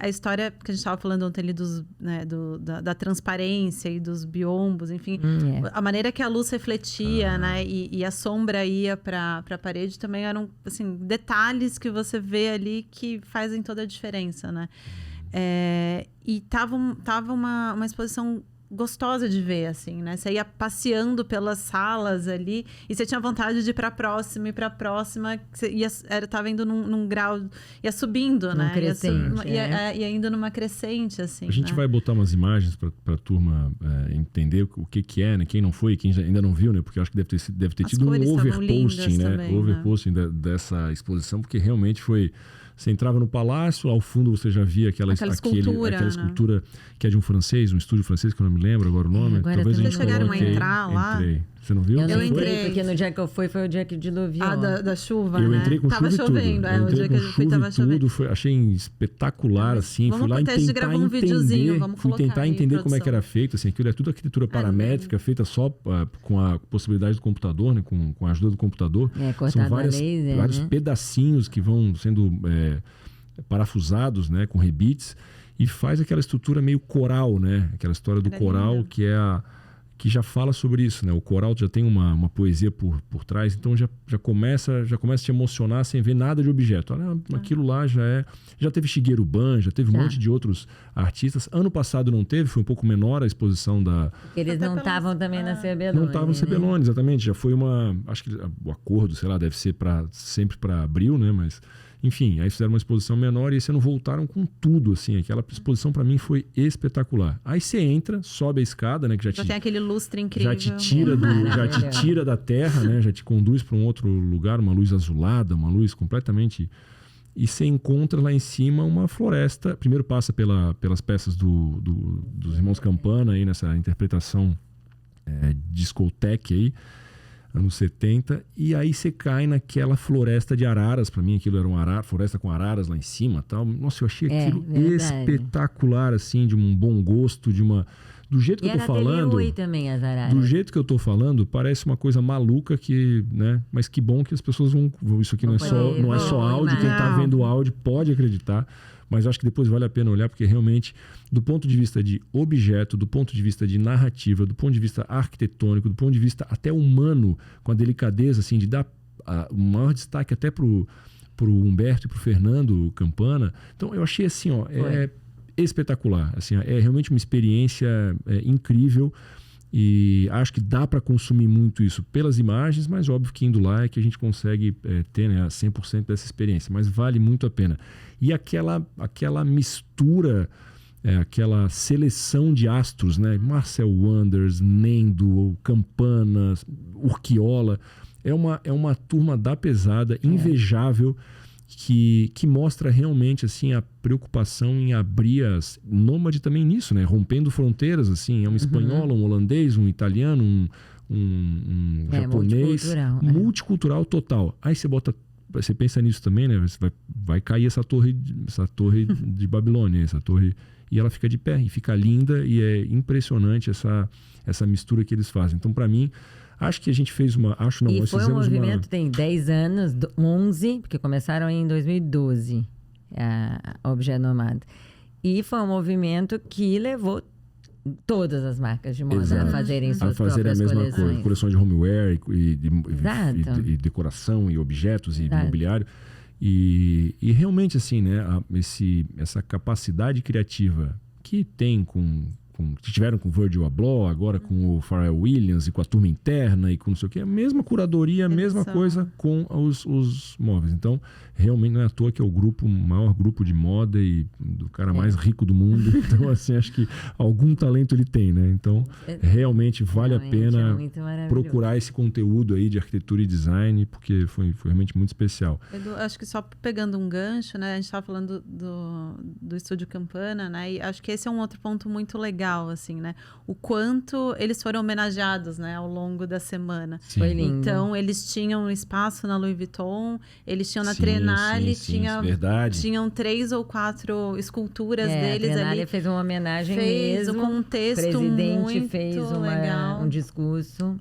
A história que a gente estava falando ontem ali da transparência e dos biombos, enfim. A maneira que a luz refletia, né? E a sombra ia para a parede também eram, assim, detalhes que você vê ali que fazem toda a diferença, né? E tava uma exposição gostosa de ver, assim, né? Você ia passeando pelas salas ali e você tinha vontade de ir para a próxima, você tava indo num grau, ia subindo, né? Crescente, ia indo numa crescente, assim. A gente né? vai botar umas imagens para a turma entender o que é, né? Quem não foi, quem ainda não viu, né? Porque eu acho que deve ter tido um overposting, né? Também, overposting dessa exposição, porque realmente foi... Você entrava no palácio, ao fundo você já via aquela escultura que é de um francês, um estúdio francês, que eu não me lembro agora o nome. Talvez vocês chegaram a entrar lá? Entrei. Você não viu? Eu entrei, porque no dia que eu fui, foi o dia que diluviou. Da chuva, eu né? entrei com tava chuva chovendo, e tudo. o dia que eu fui tava chovendo. Achei espetacular, assim. Fui lá fui tentar entender como é que era feito, assim. Aquilo é tudo arquitetura paramétrica, feita só com a possibilidade do computador, né? Com a ajuda do computador. São vários pedacinhos que vão sendo parafusados, né? Com rebites. E faz aquela estrutura meio coral, né? Aquela história do coral, que é que já fala sobre isso, né? O coral já tem uma poesia por trás, então já começa a te emocionar sem ver nada de objeto. Olha, aquilo lá já teve Shigeru Ban, já teve um monte de outros artistas. Ano passado não teve, foi um pouco menor a exposição da... Eles não estavam também na Serbelloni. Não estavam na Serbelloni, exatamente. Já foi acho que o acordo, sei lá, deve ser sempre para abril, né? Mas... Enfim, aí fizeram uma exposição menor e esse ano voltaram com tudo, assim. Aquela exposição para mim foi espetacular. Aí você entra, sobe a escada, né? Que já tem aquele lustre incrível. Já te tira da terra, né? Já te conduz para um outro lugar, uma luz azulada, uma luz completamente... E você encontra lá em cima uma floresta. Primeiro passa pelas peças dos irmãos Campana aí, nessa interpretação discoteque aí. Anos 70, e aí você cai naquela floresta de araras. Para mim aquilo era uma floresta com araras lá em cima, tal. Nossa, eu achei aquilo espetacular, assim, de um bom gosto, do jeito que eu tô falando. Também, as araras. Do jeito que eu tô falando, parece uma coisa maluca que, né? Mas que bom que as pessoas vão. Isso aqui não é só áudio, quem tá vendo o áudio pode acreditar. Mas eu acho que depois vale a pena olhar, porque realmente, do ponto de vista de objeto, do ponto de vista de narrativa, do ponto de vista arquitetônico, do ponto de vista até humano, com a delicadeza, assim, de dar o maior destaque até pro Humberto e pro Fernando Campana. Então, eu achei assim, espetacular. Assim, é realmente uma experiência incrível. E acho que dá para consumir muito isso pelas imagens, mas óbvio que indo lá é que a gente consegue ter, né, 100% dessa experiência. Mas vale muito a pena. E aquela mistura, aquela seleção de astros, né? Marcel Wanders, Nendo, Campana, Urquiola. É uma turma da pesada, invejável, que mostra realmente assim, a preocupação em abrir as... Nômade também nisso, né? Rompendo fronteiras, assim. É um espanhol, um holandês, um italiano, um japonês. Multicultural total. Aí você pensa nisso também, né? Vai cair essa torre de Babilônia, essa torre... E ela fica de pé, e fica linda, e é impressionante essa mistura que eles fazem. Então, para mim... Acho que a gente fez uma... E foi um movimento, tem 10 anos, 11, porque começaram em 2012, a Objet Nomade. E foi um movimento que levou todas as marcas de moda a fazerem suas próprias a mesma coleções. coisa, coleção de homeware e decoração e objetos e mobiliário. E realmente, assim, né, essa capacidade criativa que tem que tiveram com o Virgil Abloh, agora com o Pharrell Williams e com a turma interna e com não sei o que, a mesma curadoria, a mesma coisa com os móveis. Então, realmente não é à toa que é o maior grupo de moda e do cara mais rico do mundo. Então, assim, acho que algum talento ele tem, né? Então, realmente vale a pena procurar esse conteúdo aí de arquitetura e design, porque foi realmente muito especial. Edu, acho que só pegando um gancho, né? A gente estava falando do Estúdio Campana, né? E acho que esse é um outro ponto muito legal, assim, né? O quanto eles foram homenageados, né? Ao longo da semana. Sim. Foi lindo. Então, eles tinham espaço na Louis Vuitton, eles tinham na Triennale, tinham 3 ou 4 esculturas deles ali. A Triennale fez uma homenagem mesmo. Com um texto muito legal. O presidente fez um discurso.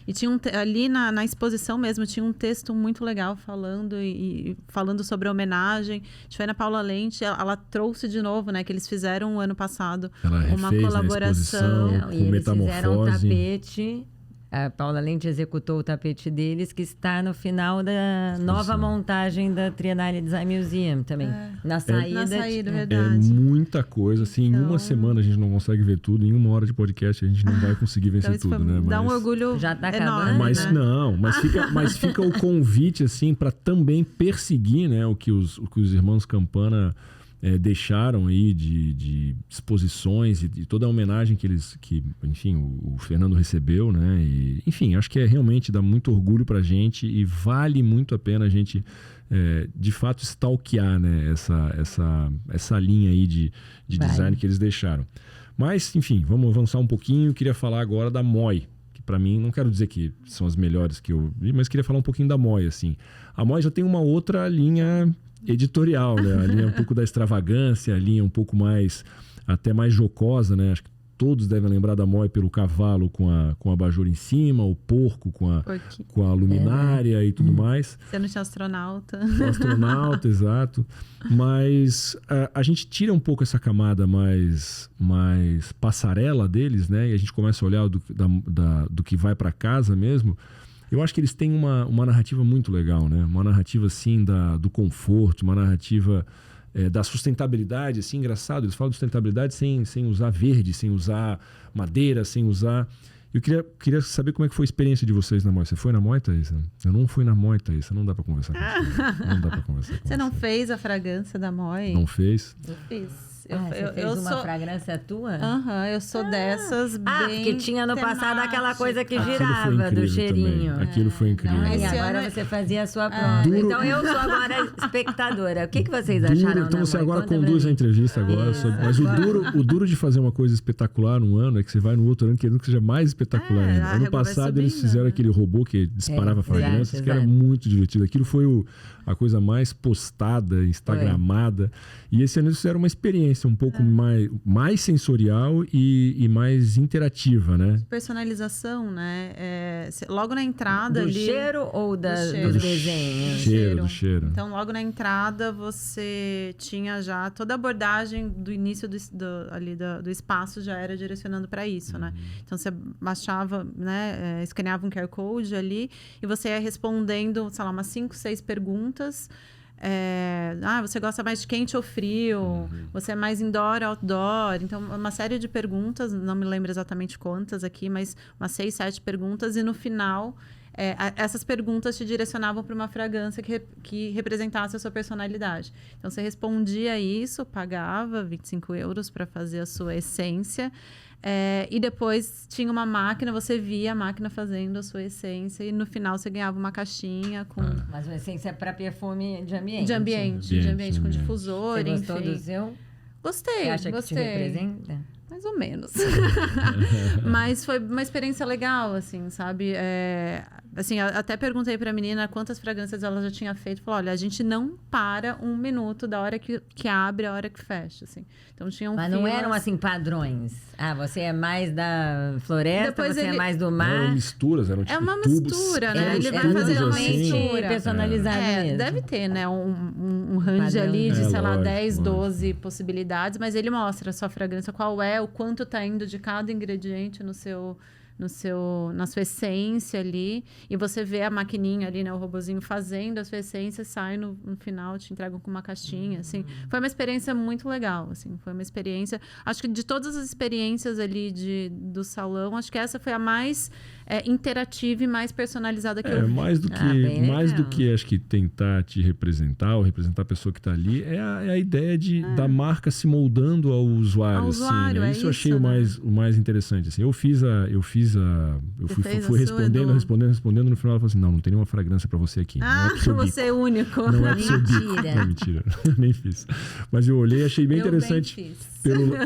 E tinha ali na exposição mesmo, tinha um texto muito legal falando sobre a homenagem. A gente foi na Paula Lente, ela trouxe de novo, né? Que eles fizeram o ano passado uma colaboração. Com e eles Metamorfose. Fizeram um tapete. A Paula Lente executou o tapete deles, que está no final da nova montagem da Triennale Design Museum também. Na saída, verdade. É muita coisa. Assim, em uma semana a gente não consegue ver tudo. Em 1 hora de podcast a gente não vai conseguir vencer tudo, né? Dá um orgulho já tá enorme, mas né? Não, mas fica o convite, assim, para também perseguir, né, o que os irmãos Campana deixaram aí de exposições e de toda a homenagem que enfim, o Fernando recebeu, né? E, enfim, acho que realmente dá muito orgulho pra gente e vale muito a pena a gente, de fato, stalkear, né? Essa linha aí de design que eles deixaram. Mas, enfim, vamos avançar um pouquinho. Eu queria falar agora da Moi, que para mim, não quero dizer que são as melhores que eu vi, mas queria falar um pouquinho da Moi, assim. A Moi já tem uma outra linha editorial, né? A linha um pouco da extravagância, a linha um pouco mais, até mais jocosa, né? Acho que todos devem lembrar da Moi pelo cavalo com a abajur em cima, o porco com a luminária e tudo mais. Você não tinha astronauta. O astronauta, exato. Mas a gente tira um pouco essa camada mais passarela deles, né? E a gente começa a olhar do que vai para casa mesmo. Eu acho que eles têm uma narrativa muito legal, né? Uma narrativa, assim, do conforto, uma narrativa da sustentabilidade, assim, engraçado. Eles falam de sustentabilidade sem usar verde, sem usar madeira, sem usar... Eu queria saber como é que foi a experiência de vocês na Moi. Você foi na Moi, Thaís? Eu não fui na Moi, Thaís. Não dá pra conversar com você. Não dá pra conversar com você. Você não fez a fragrância da Moi? Não fez? Eu fiz. Você fez uma fragrância tua? Eu sou dessas bem... porque tinha no passado aquela coisa que girava do cheirinho. Aquilo foi incrível. E agora você fazia a sua própria. Então eu sou agora espectadora. O que vocês acharam? Então você agora conduz a entrevista agora. Mas o duro de fazer uma coisa espetacular num ano é que você vai no outro ano querendo que seja mais espetacular ainda. Ano passado eles fizeram aquele robô que disparava fragrâncias, que era muito divertido. Aquilo foi a coisa mais postada, instagramada. E esse ano eles fizeram uma experiência um pouco mais sensorial e mais interativa, né? Personalização, né? Logo na entrada do ali... cheiro ou dos desenhos? Do cheiro. Então, logo na entrada, você tinha já toda a abordagem do início do espaço já era direcionando para isso, né? Então, você baixava, né? Escaneava um QR Code ali e você ia respondendo, sei lá, umas 5, 6 perguntas Você gosta mais de quente ou frio? Você é mais indoor ou outdoor? Então, uma série de perguntas, não me lembro exatamente quantas aqui, mas umas 6, 7 perguntas. E no final, essas perguntas te direcionavam para uma fragrância que representasse a sua personalidade. Então, você respondia isso, pagava 25 euros para fazer a sua essência. E depois tinha uma máquina, você via a máquina fazendo a sua essência e no final você ganhava uma caixinha com... Mas uma essência para perfume de ambiente. De ambiente com difusor, Você gostou enfim. do seu? Gostei, Você acha que te representa? Mais ou menos. Mas foi uma experiência legal, assim, sabe? Assim, até perguntei pra menina quantas fragrâncias ela já tinha feito. Falou, olha, a gente não para 1 minuto da hora que abre a hora que fecha, assim. Então, tinham Mas não eram, assim, padrões? Você é mais da floresta, depois é mais do mar? Eram misturas, eram tipo uma tubos. mistura, né? Ele vai fazer uma mistura. Personalizado mesmo. Deve ter, né? Um range Padrão. ali de, sei lá, lógico, 10, lógico. 12 possibilidades. Mas ele mostra a sua fragrância, qual é, o quanto tá indo de cada ingrediente na sua essência ali, e você vê a maquininha ali, né, o robozinho fazendo a sua essência, sai no final, te entregam com uma caixinha, assim. Foi uma experiência muito legal, assim, foi uma experiência, acho que de todas as experiências ali do salão, acho que essa foi a mais interativa e mais personalizada que eu vi. Mais do que acho que tentar te representar ou representar a pessoa que está ali, é a ideia da marca se moldando ao usuário. Assim, né? Isso eu achei o mais interessante. Assim. Eu fui respondendo, no final ela falou assim, não tem nenhuma fragrância para você aqui. Você é único. Não é mentira. Mentira, nem fiz. Mas eu olhei e achei bem interessante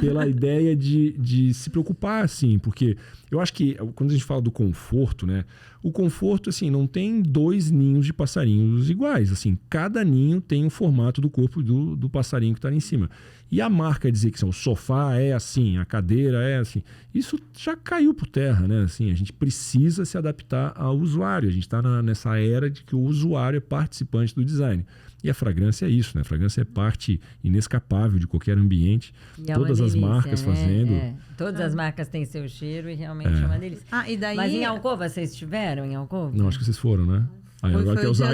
pela ideia de se preocupar, assim, porque eu acho que quando a gente fala do conforto, né? O conforto, assim, não tem 2 ninhos de passarinhos iguais. Assim, cada ninho tem um formato do corpo do passarinho que está ali em cima. E a marca dizer que o sofá é assim, a cadeira é assim, isso já caiu por terra, né? Assim, a gente precisa se adaptar ao usuário. A gente está nessa era de que o usuário é participante do design. E a fragrância é isso, né? A fragrância é parte inescapável de qualquer ambiente. Todas as marcas fazendo. Todas as marcas têm seu cheiro e realmente é uma delícia. E daí... Mas em Alcova, vocês estiveram em Alcova? Não, acho que vocês foram, né? Agora quer usar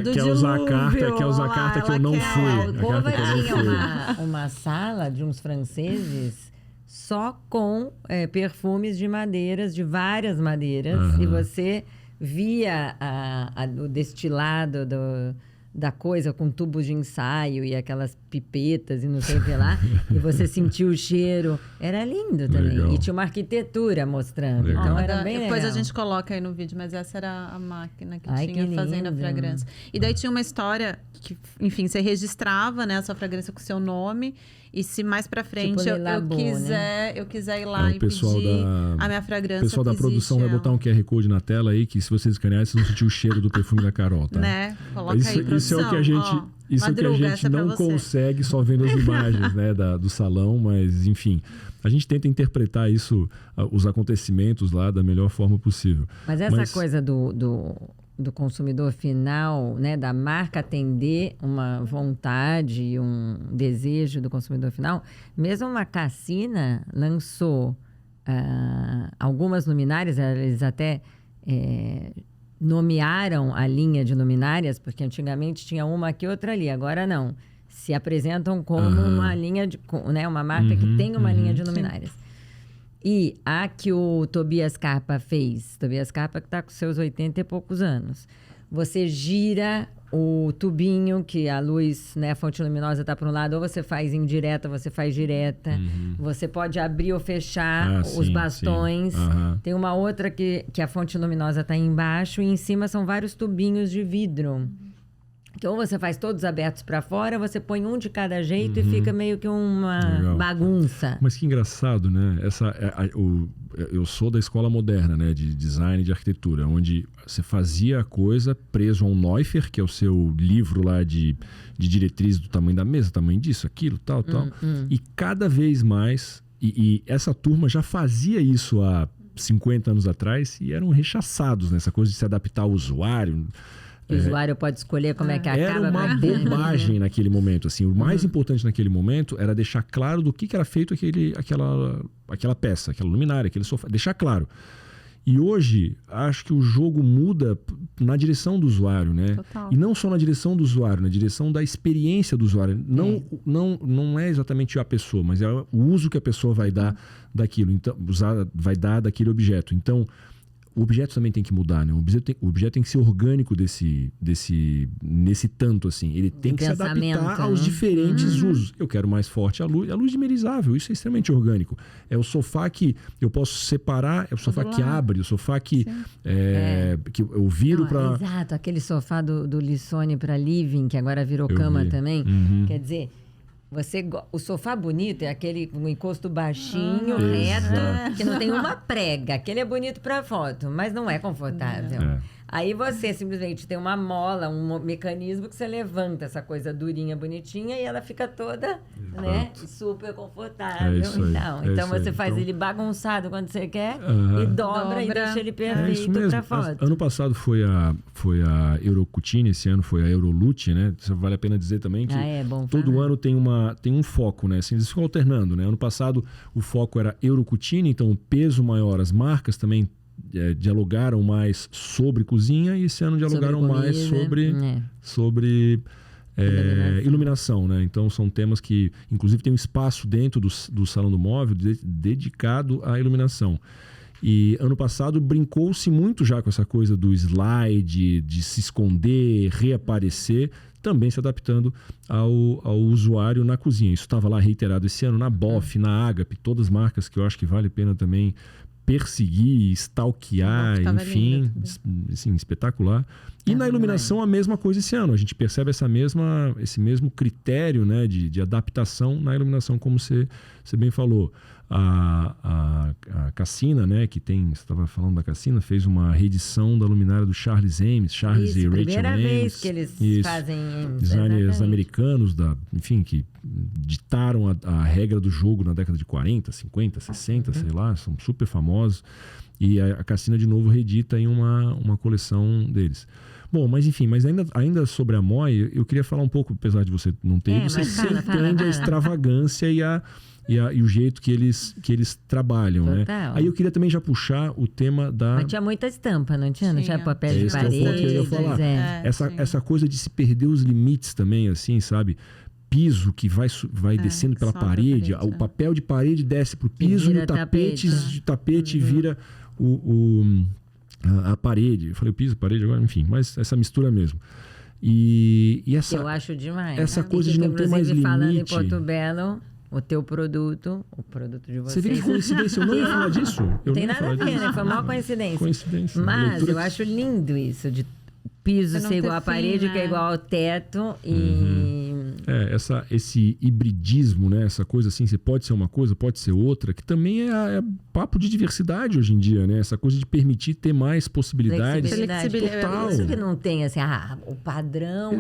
a carta que eu não fui. Alcova tinha uma sala de uns franceses só com perfumes de madeiras, de várias madeiras. E você via o destilado da coisa com tubos de ensaio e aquelas pipetas e não sei o que lá. E você sentiu o cheiro. Era lindo também. Legal. E tinha uma arquitetura mostrando. Legal. Então era bem depois legal. A gente coloca aí no vídeo, mas essa era a máquina que tinha fazendo a fragrância. E daí tinha uma história que, enfim, você registrava, né, a sua fragrância com o seu nome. E se mais pra frente eu quiser ir lá e pedir a minha fragrância. O pessoal da produção vai botar um QR Code na tela aí, que se vocês escanearem, vocês vão sentir o cheiro do perfume da Carol, tá? Né? Coloca aí, produção. Isso é o que a gente, não consegue só vendo as imagens, né, do salão, mas enfim, a gente tenta interpretar isso, os acontecimentos lá da melhor forma possível. Mas essa coisa do consumidor final, né, da marca atender uma vontade e um desejo do consumidor final, mesmo uma Cassina lançou algumas luminárias, eles até nomearam a linha de luminárias, porque antigamente tinha uma aqui e outra ali, agora não. Se apresentam como uma linha, uma marca que tem uma linha de luminárias. Sim. E a que o Tobias Scarpa fez, Tobias Scarpa que está com seus 80 e poucos anos, você gira o tubinho, que a luz, né, a fonte luminosa está para um lado, ou você faz indireta, ou você faz direta. Você pode abrir ou fechar os bastões. Tem uma outra que a fonte luminosa está embaixo e em cima são vários tubinhos de vidro. Então, você faz todos abertos para fora, você põe um de cada jeito e fica meio que uma bagunça. Mas que engraçado, né? Eu sou da escola moderna, né? De design e de arquitetura, onde você fazia a coisa preso a um Neuffer, que é o seu livro lá de diretrizes do tamanho da mesa, tamanho disso, aquilo, tal. E cada vez mais... E essa turma já fazia isso há 50 anos atrás e eram rechaçados nessa coisa de se adaptar ao usuário... O usuário pode escolher como é que acaba. Era uma bobagem naquele momento. Assim. O mais importante naquele momento era deixar claro do que era feito aquela peça, aquela luminária, aquele sofá. Deixar claro. E hoje, acho que o jogo muda na direção do usuário, né? Total. E não só na direção do usuário, na direção da experiência do usuário. Não é exatamente a pessoa, mas é o uso que a pessoa vai dar daquilo, então, vai dar daquele objeto. Então, o objeto também tem que mudar, né? O objeto tem que ser orgânico nesse tanto, assim. Ele tem que se adaptar aos diferentes usos. Eu quero mais forte a luz dimerizável. Isso é extremamente orgânico. É o sofá que eu posso separar, é o sofá que abre, o sofá que eu viro para... Exato, aquele sofá do Lissone para living, que agora virou cama também. Quer dizer... O sofá bonito é aquele com encosto baixinho, reto, que não tem uma prega. Aquele é bonito para foto, mas não é confortável. Aí você simplesmente tem uma mola, um mecanismo que você levanta essa coisa durinha, bonitinha, e ela fica toda, né, super confortável. Então você faz ele bagunçado quando você quer e dobra e deixa ele perfeito para foto. Ano passado foi a Eurocutine, esse ano foi a Eurolute, né? Isso vale a pena dizer também que todo ano tem um foco, né? Assim, eles ficam alternando, né? Ano passado o foco era Eurocutine, então o peso maior, as marcas também dialogaram mais sobre cozinha, e esse ano dialogaram mais sobre iluminação, né? Então são temas que, inclusive, tem um espaço dentro do Salão do Móvel dedicado à iluminação. E ano passado brincou-se muito já com essa coisa do slide, de se esconder, reaparecer, também se adaptando ao usuário na cozinha. Isso estava lá reiterado esse ano na Boff, na Agape, todas as marcas que eu acho que vale a pena também perseguir, stalkear, enfim, assim, espetacular. E na iluminação a mesma coisa esse ano. A gente percebe esse mesmo critério, né, de adaptação na iluminação, como você bem falou. A Cassina, né, que tem, você estava falando da Cassina, fez uma reedição da luminária do Charles Ames, Charles e Rachel Ames. Primeira vez que eles fazem designers americanos, enfim, que ditaram a regra do jogo na década de 40, 50, 60, sei lá, são super famosos. E a Cassina, de novo, reedita em uma coleção deles. Bom, mas enfim, ainda sobre a Moi, eu queria falar um pouco, apesar de você não ter, você entende a extravagância e o jeito que eles trabalham, né? Aí eu queria também já puxar o tema da... Mas tinha muita estampa, não tinha? Não tinha papel de parede. Esse é o ponto que eu ia falar. Essa coisa de se perder os limites também, assim, sabe? Piso que vai descendo pela parede, o papel de parede desce pro piso e o tapete vira a parede. Eu falei o piso, parede agora, enfim, mas essa mistura mesmo. E essa, eu acho demais. Essa coisa de não ter mais limite. Falando em Porto Belo, o teu produto, o produto de vocês. Você vê que coincidência, eu não ia falar disso. Não tem nada a ver, né? Foi uma coincidência. Mas eu acho lindo isso, de piso ser igual à parede, que é igual ao teto esse hibridismo, né? Essa coisa assim, você pode ser uma coisa, pode ser outra, que também é papo de diversidade hoje em dia, né? Essa coisa de permitir ter mais possibilidades. Total. Isso que não tem assim, o padrão,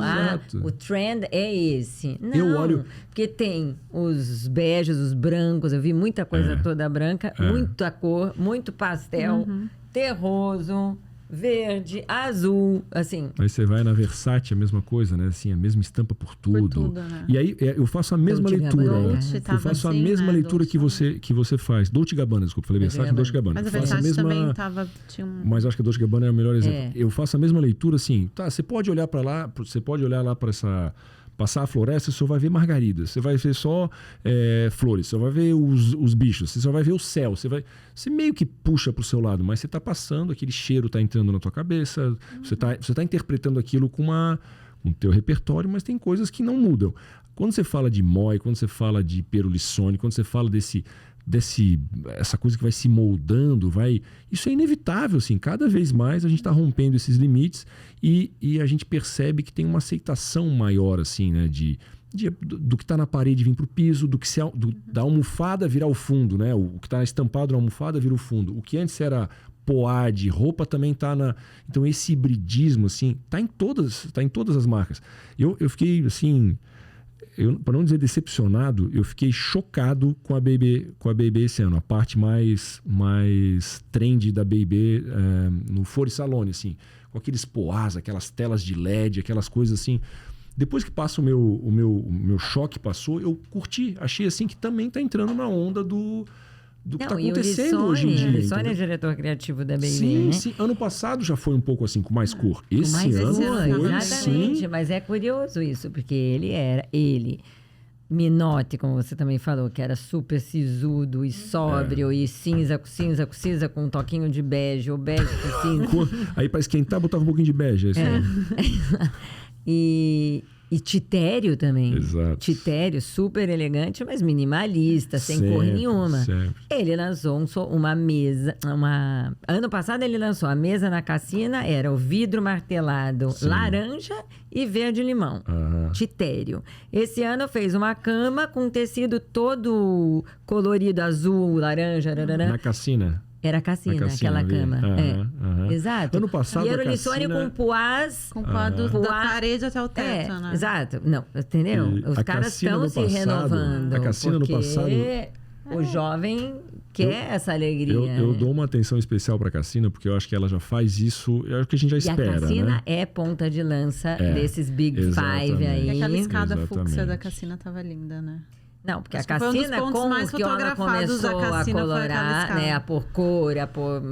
o trend é esse. Não, eu olho... porque tem os beges, os brancos, eu vi muita coisa toda branca, muita cor, muito pastel, terroso, verde, azul, assim. Aí você vai na Versace, a mesma coisa, né? Assim, a mesma estampa por tudo. Né? E aí eu faço a mesma leitura. Eu faço a mesma leitura que você faz. Dolce & Gabbana, desculpa, falei Versace, Dolce & Gabbana. Mas a Versace também tinha Mas acho que a Dolce & Gabbana é o melhor exemplo. Eu faço a mesma leitura, assim, você pode olhar para lá, para essa... Passar a floresta, você só vai ver margaridas, você vai ver só flores, você vai ver os bichos, você só vai ver o céu, você meio que puxa para o seu lado, mas você está passando, aquele cheiro está entrando na tua cabeça, você tá interpretando aquilo com o teu repertório, mas tem coisas que não mudam. Quando você fala de Moi, quando você fala de Piero Lissone, quando você fala essa coisa que vai se moldando, isso é inevitável, assim, cada vez mais a gente está rompendo esses limites e a gente percebe que tem uma aceitação maior, assim, né, do que está na parede vir para o piso, da almofada virar o fundo, né, o que está estampado na almofada vira o fundo, o que antes era poade, roupa também está então esse hibridismo, assim, está em todas as marcas. Eu fiquei, assim... para não dizer decepcionado, eu fiquei chocado com a B&B esse ano. A parte mais trendy da B&B no Fore Salone, assim, com aqueles poás, aquelas telas de LED, aquelas coisas assim. Depois que passa o meu choque passou, eu curti. Achei assim que também está entrando na onda do que está acontecendo hoje em dia. O Lissone é diretor criativo da Baby, sim, né? Sim. Ano passado já foi um pouco assim, com mais cor. Esse ano foi, exatamente. Sim. Mas é curioso isso, porque ele, Minotti, como você também falou, que era super sisudo e sóbrio e cinza com um toquinho de bege, ou bege com cinza. Aí para esquentar, botava um pouquinho de bege. E Titério também. Exato. Titério, super elegante, mas minimalista, sem cor nenhuma. Sempre. Ele lançou uma mesa. Ano passado ele lançou a mesa na Cassina, era o vidro martelado laranja e verde-limão. Titério. Esse ano fez uma cama com tecido todo colorido, azul, laranja. Na Cassina. Era a Cassina, aquela cama. Exato. Ano passado, e era o Lissone com poás. Com pó da parede até o teto, né? Exato. Não, entendeu? Os caras estão se renovando. A Cassina no passado... O jovem quer essa alegria. Eu dou uma atenção especial para a Cassina, porque eu acho que ela já faz isso, é o que a gente já espera. E a Cassina, né? É ponta de lança desses Big Five aí. E aquela escada fúcsia da Cassina tava linda, né? Não, porque a Cassina, com que ela começou a colorar, né, a pôr cor, a pôr,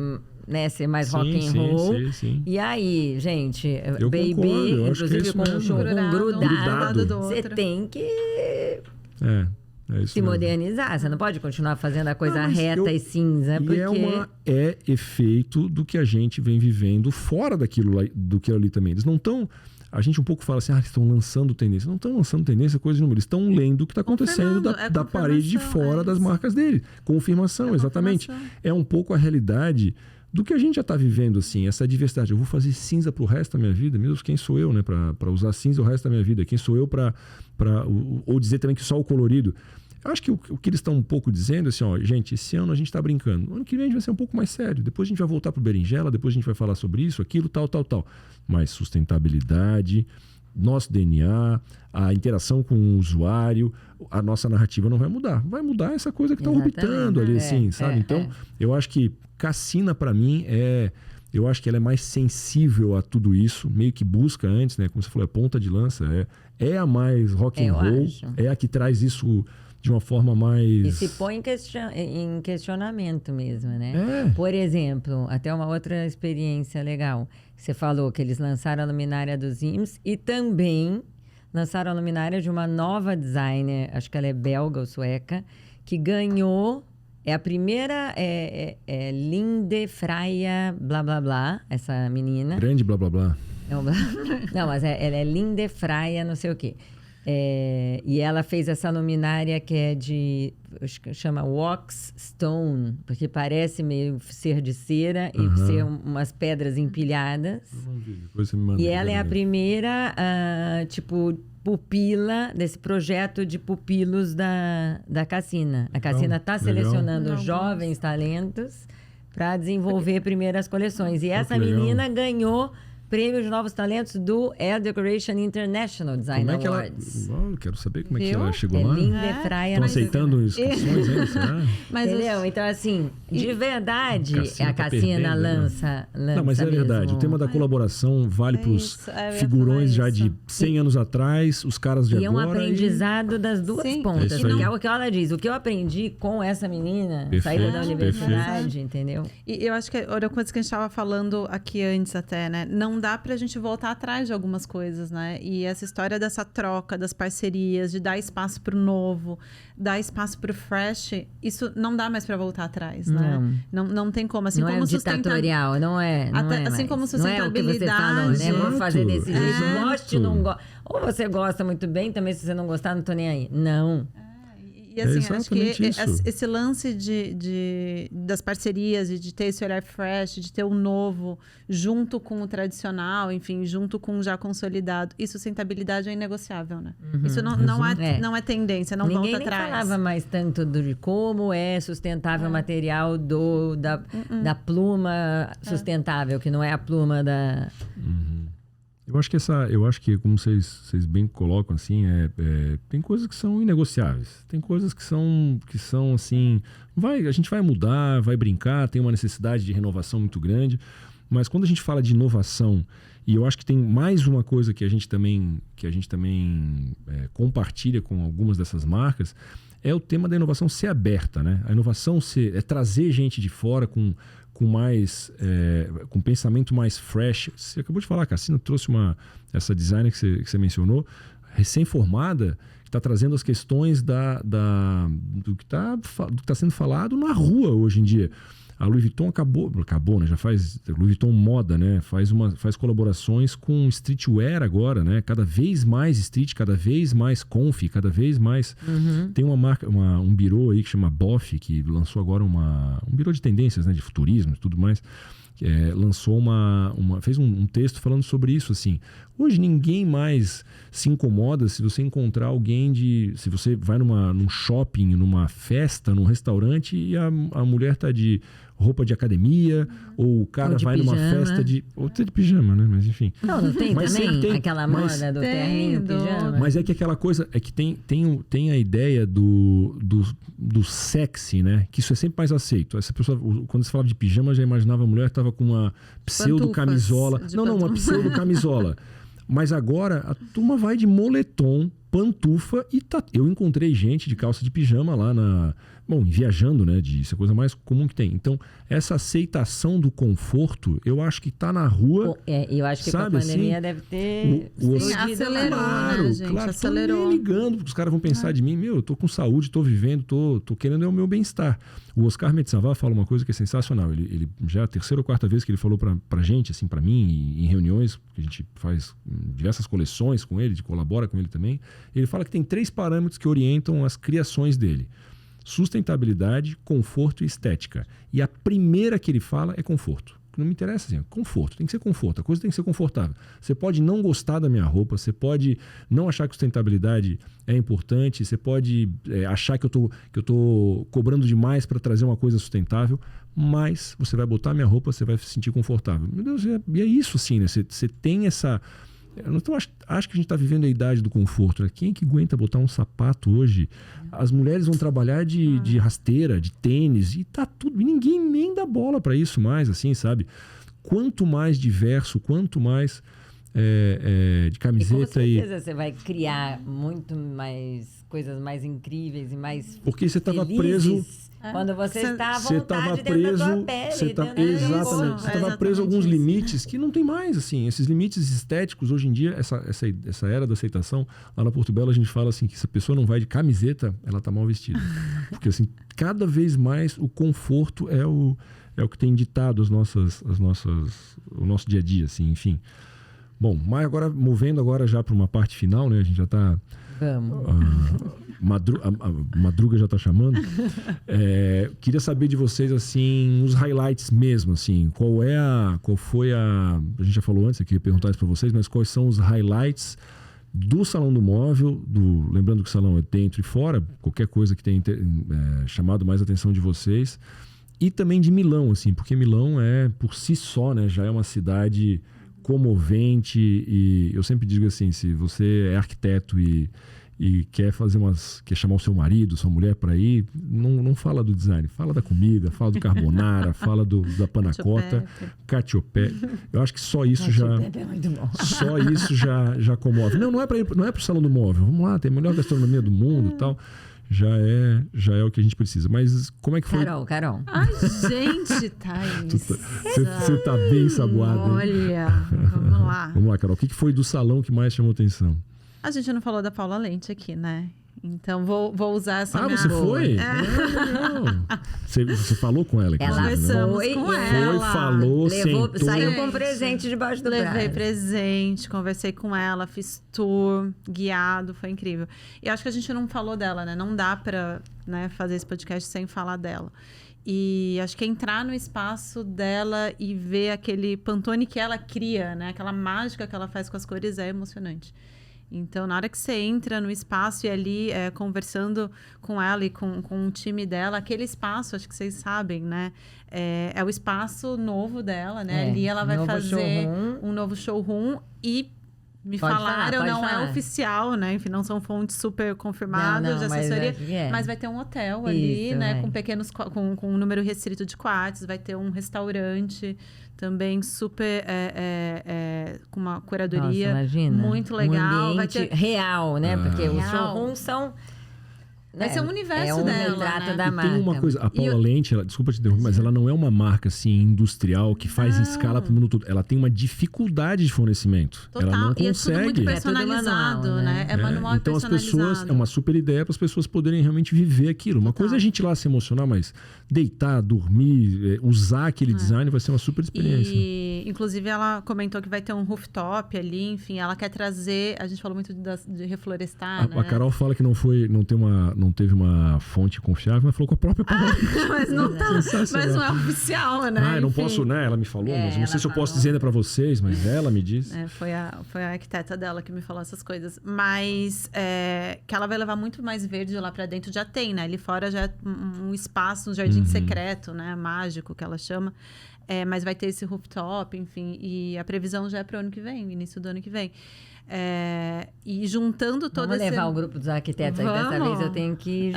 né, ser mais rock and roll. Sim. E aí, gente, Baby, concordo, inclusive com o chumbo grudado, você tem que se modernizar. Você não pode continuar fazendo a coisa reta e cinza, porque... É efeito do que a gente vem vivendo fora daquilo ali também. Eles não estão... A gente um pouco fala assim, eles estão lançando tendência. Não estão lançando tendência, coisa de número. Eles estão lendo o que está acontecendo da parede de fora das marcas deles. Confirmação, exatamente. É um pouco a realidade do que a gente já está vivendo, assim, essa diversidade. Eu vou fazer cinza para o resto da minha vida? Meu Deus, quem sou eu, né? Para usar cinza o resto da minha vida? Quem sou eu ou dizer também que só o colorido? Eu acho que o que eles estão um pouco dizendo assim, gente, esse ano a gente está brincando. Ano que vem a gente vai ser um pouco mais sério. Depois a gente vai voltar para o berinjela, depois a gente vai falar sobre isso, aquilo, tal. Mas sustentabilidade, nosso DNA, a interação com o usuário, a nossa narrativa não vai mudar. Vai mudar essa coisa que está orbitando ali, assim, sabe? Então, eu acho que Cassina, para mim, eu acho que ela é mais sensível a tudo isso, meio que busca antes, né? Como você falou, é ponta de lança, é a mais rock and roll, é a que traz isso de uma forma mais... E se põe em questionamento mesmo, né? Por exemplo, até uma outra experiência legal. Você falou que eles lançaram a luminária dos IMS e também lançaram a luminária de uma nova designer, acho que ela é belga ou sueca, que ganhou... É a primeira, Linde Freia, blá, blá, blá, essa menina. Grande blá, blá, blá. Não, mas ela é Linde Freia, não sei o quê. E ela fez essa luminária que chama Wax Stone, porque parece meio ser de cera e ser umas pedras empilhadas. Depois você me manda. E ela é a primeira, pupila desse projeto de pupilos da Cassina. A Cassina está selecionando jovens talentos para desenvolver primeiras coleções. E essa menina ganhou prêmio de novos talentos do Air Decoration International Design Awards. Eu quero saber como é que ela chegou lá. Linda Freia. Estão aceitando inscrições aí, será? Entendeu? Então, assim, de verdade, a Cassina lança Não, mas é verdade. Mesmo. O tema da colaboração vale para os figurões já de 100 anos atrás, os caras de agora. E é um aprendizado das duas pontas. É o que ela diz. O que eu aprendi com essa menina, saída da universidade, entendeu? E eu acho que era uma coisa que a gente estava falando aqui antes até, né? Não dá pra gente voltar atrás de algumas coisas, né? E essa história dessa troca, das parcerias, de dar espaço pro novo, dar espaço pro fresh, isso não dá mais pra voltar atrás, né? Não tem como. Assim não como é ditatorial, não é assim como sustentabilidade... Não é o que você falou, né? Vou fazer desse jeito, goste ou não goste. Ou você gosta muito bem, também se você não gostar, não tô nem aí. Não. E assim, acho que esse lance das parcerias e de ter esse olhar fresh, de ter o novo junto com o tradicional, enfim, junto com o já consolidado, e sustentabilidade é inegociável, né? Isso não é tendência, não volta atrás. Ninguém falava mais tanto de como é sustentável o material da pluma sustentável, que não é a pluma da... Eu acho que como vocês bem colocam, assim, tem coisas que são inegociáveis. Tem coisas que são assim, a gente vai mudar, vai brincar, tem uma necessidade de renovação muito grande. Mas quando a gente fala de inovação, e eu acho que tem mais uma coisa que a gente também compartilha com algumas dessas marcas, é o tema da inovação ser aberta, né? A inovação é trazer gente de fora com pensamento mais fresh. Você acabou de falar, Cassina trouxe essa designer que você mencionou, recém-formada, que está trazendo as questões do que está sendo falado na rua hoje em dia. A Louis Vuitton acabou, né? Já faz Louis Vuitton moda, né? Faz colaborações com streetwear agora, né? Cada vez mais street, cada vez mais conf, cada vez mais. Tem uma marca, um birô aí que chama Boff, que lançou agora um birô de tendências, né? De futurismo e tudo mais. Lançou fez um texto falando sobre isso, assim. Hoje ninguém mais se incomoda se você encontrar alguém se você vai num shopping, numa festa, num restaurante e a mulher tá de roupa de academia, ou o cara vai numa festa ou de pijama, né? Mas enfim. Não tem também aquela moda do terninho, pijama. Mas é que aquela coisa é que tem a ideia do sexy, né? Que isso é sempre mais aceito. Essa pessoa, quando se falava de pijama, já imaginava a mulher que estava com uma pseudo-camisola. Não, uma pseudo-camisola. Mas agora a turma vai de moletom, pantufa e eu encontrei gente de calça de pijama lá viajando, né? Isso é a coisa mais comum que tem. Então, essa aceitação do conforto, eu acho que tá na rua. Eu acho que sabe, com a pandemia assim, deve ter. Acelerou, né, gente? Acelerou. Tô nem ligando, porque os caras vão pensar de mim, eu tô com saúde, tô vivendo, tô querendo o meu bem-estar. O Oscar Metsavar fala uma coisa que é sensacional. Ele já é a terceira ou quarta vez que ele falou pra gente, assim, pra mim, em reuniões, que a gente faz diversas coleções com ele, colabora com ele também. Ele fala que tem 3 parâmetros que orientam as criações dele: sustentabilidade, conforto e estética. E a primeira que ele fala é conforto. Não me interessa, assim, conforto. Tem que ser conforto. A coisa tem que ser confortável. Você pode não gostar da minha roupa, você pode não achar que sustentabilidade é importante, você pode achar que eu tô cobrando demais para trazer uma coisa sustentável, mas você vai botar a minha roupa, você vai se sentir confortável. Meu Deus, e é isso, assim, né? Você tem essa... Então, acho que a gente está vivendo a idade do conforto, né? Quem é que aguenta botar um sapato hoje? As mulheres vão trabalhar de rasteira, de tênis, e tá tudo. E ninguém nem dá bola para isso mais, assim, sabe? Quanto mais diverso, quanto mais de camiseta. Com certeza você vai criar muito mais coisas mais incríveis e mais. Porque você estava preso. Quando você está à vontade preso, dentro da tua pele. Exatamente. Você estava preso a alguns limites que não tem mais, assim. Esses limites estéticos, hoje em dia, essa era da aceitação, lá na Porto Belo a gente fala assim, que se a pessoa não vai de camiseta, ela está mal vestida. Porque, assim, cada vez mais o conforto é o que tem ditado o nosso dia a dia, assim, enfim. Bom, mas agora, movendo agora já para uma parte final, né? A gente já está... Vamos. A Madruga já está chamando. Queria saber de vocês, assim, os highlights mesmo, assim. Qual foi a... A gente já falou antes, eu queria perguntar isso para vocês, mas quais são os highlights do Salão do Móvel, lembrando que o salão é dentro e fora, qualquer coisa que tenha chamado mais a atenção de vocês, e também de Milão, assim, porque Milão por si só, né, já é uma cidade comovente, e eu sempre digo assim, se você é arquiteto e quer quer chamar o seu marido, sua mulher para ir, não fala do design, fala da comida, fala do carbonara, fala da panna cotta, cacio e pepe. Eu acho que só isso já comove. Não é pro Salão do Móvel. Vamos lá, tem a melhor gastronomia do mundo e tal. Já é o que a gente precisa. Mas como é que foi? Carol. Ai, gente, Thaís. Você tá bem ensaboada. Olha, vamos lá. Vamos lá, Carol. O que foi do salão que mais chamou atenção? A gente não falou da Paula Lente aqui, né? Então, vou usar essa minha... você foi? Você falou com ela? Conversamos com ela. Falou, sentou. Saiu com presente debaixo do braço. Levei presente, conversei com ela, fiz tour, guiado, foi incrível. E acho que a gente não falou dela, né? Não dá pra fazer esse podcast sem falar dela. E acho que entrar no espaço dela e ver aquele Pantone que ela cria, né? Aquela mágica que ela faz com as cores é emocionante. Então, na hora que você entra no espaço e ali conversando com ela e com o time dela, aquele espaço, acho que vocês sabem, né? É o espaço novo dela, né? Ali ela vai fazer um novo showroom e falaram, não é oficial, né? Enfim, não são fontes super confirmadas de assessoria, mas vai ter um hotel ali, né? Com pequenos, com um número restrito de quartos, vai ter um restaurante também super com uma curadoria. Nossa, imagina, muito legal. Um ambiente real, né? Porque os showrooms são Vai ser um universo um dela, retrato né? da E marca. tem uma coisa, a Paula Lente, desculpa te interromper, mas ela não é uma marca assim industrial que faz em escala para o mundo todo. Ela tem uma dificuldade de fornecimento. Total. Ela não E é tudo muito consegue. personalizado, manual, né? É manual Então e as personalizado. pessoas, é uma super ideia para as pessoas poderem realmente viver aquilo. Uma coisa é a gente ir lá se emocionar, mas deitar, dormir, usar aquele design vai ser uma super experiência. E, inclusive, ela comentou que vai ter um rooftop ali, enfim, ela quer trazer. A gente falou muito de reflorestar, né? A Carol fala que não teve uma fonte confiável, mas falou com a própria Paula. Mas não tá, mas não é oficial, né? Eu não Enfim. posso, né? Ela me falou, mas não ela sei se eu posso falou. dizer ainda pra vocês, mas ela me disse. Foi a arquiteta dela que me falou essas coisas. Mas que ela vai levar muito mais verde lá pra dentro, já tem, né? Ali fora já é um espaço, um jardim secreto, né? Mágico, que ela chama. Mas vai ter esse rooftop, enfim. E a previsão já é pro ano que vem, início do ano que vem. E juntando todo Vamos esse... levar o grupo dos arquitetos aí. Dessa Vamos. vez eu tenho que...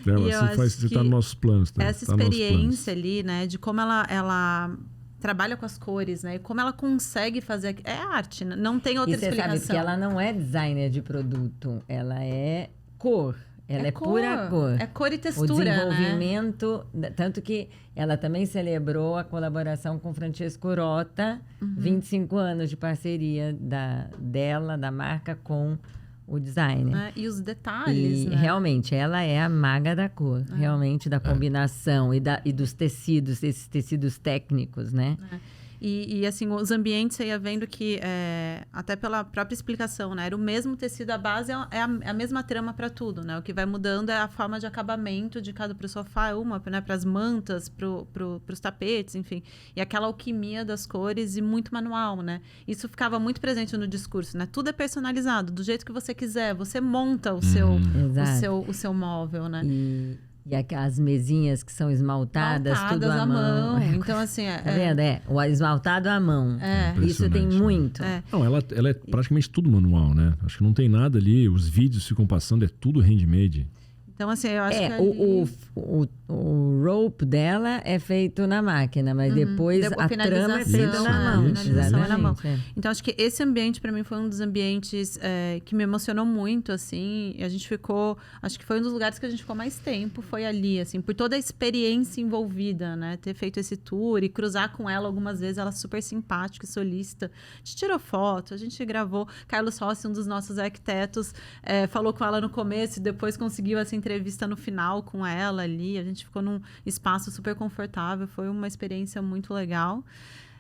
E eu acho Você tá que nos nossos planos. Tá? essa Tá nos nossos experiência ali, né? De como ela trabalha com as cores, né? E como ela consegue fazer... É arte, né? Não tem outra E você explicação. sabe que ela não é designer de produto. Ela é cor. Ela é pura cor. É cor e O textura, né? desenvolvimento... Tanto que ela também celebrou a colaboração com Francesco Rota. 25 anos de parceria da marca com o designer. E os detalhes, E né? realmente, ela é a maga da cor. Realmente, da combinação e dos tecidos, esses tecidos técnicos, né? E assim, os ambientes, você ia vendo que, até pela própria explicação, né? Era o mesmo tecido, a base é a mesma trama para tudo, né? O que vai mudando é a forma de acabamento de cada pro sofá, né? Para as mantas, pros tapetes, enfim. E aquela alquimia das cores e muito manual, né? Isso ficava muito presente no discurso, né? Tudo é personalizado, do jeito que você quiser. Você monta o seu móvel, né? E as mesinhas que são esmaltadas tudo à mão. Então, assim... Tá vendo? O esmaltado à mão. Isso tem muito. Não, ela é praticamente tudo manual, né? Acho que não tem nada ali. Os vídeos ficam passando, é tudo handmade. Então, assim, eu acho que o rope dela é feito na máquina, mas depois a trama é feita na mão. Finalização é na mão. Então, acho que esse ambiente, para mim, foi um dos ambientes que me emocionou muito, assim. E a gente ficou... Acho que foi um dos lugares que a gente ficou mais tempo, foi ali, assim. Por toda a experiência envolvida, né? Ter feito esse tour e cruzar com ela algumas vezes. Ela super simpática e solícita. A gente tirou foto, a gente gravou. Carlos Rossi, um dos nossos arquitetos, falou com ela no começo e depois conseguiu, assim, entrevista no final com ela ali. A gente ficou num espaço super confortável. Foi uma experiência muito legal.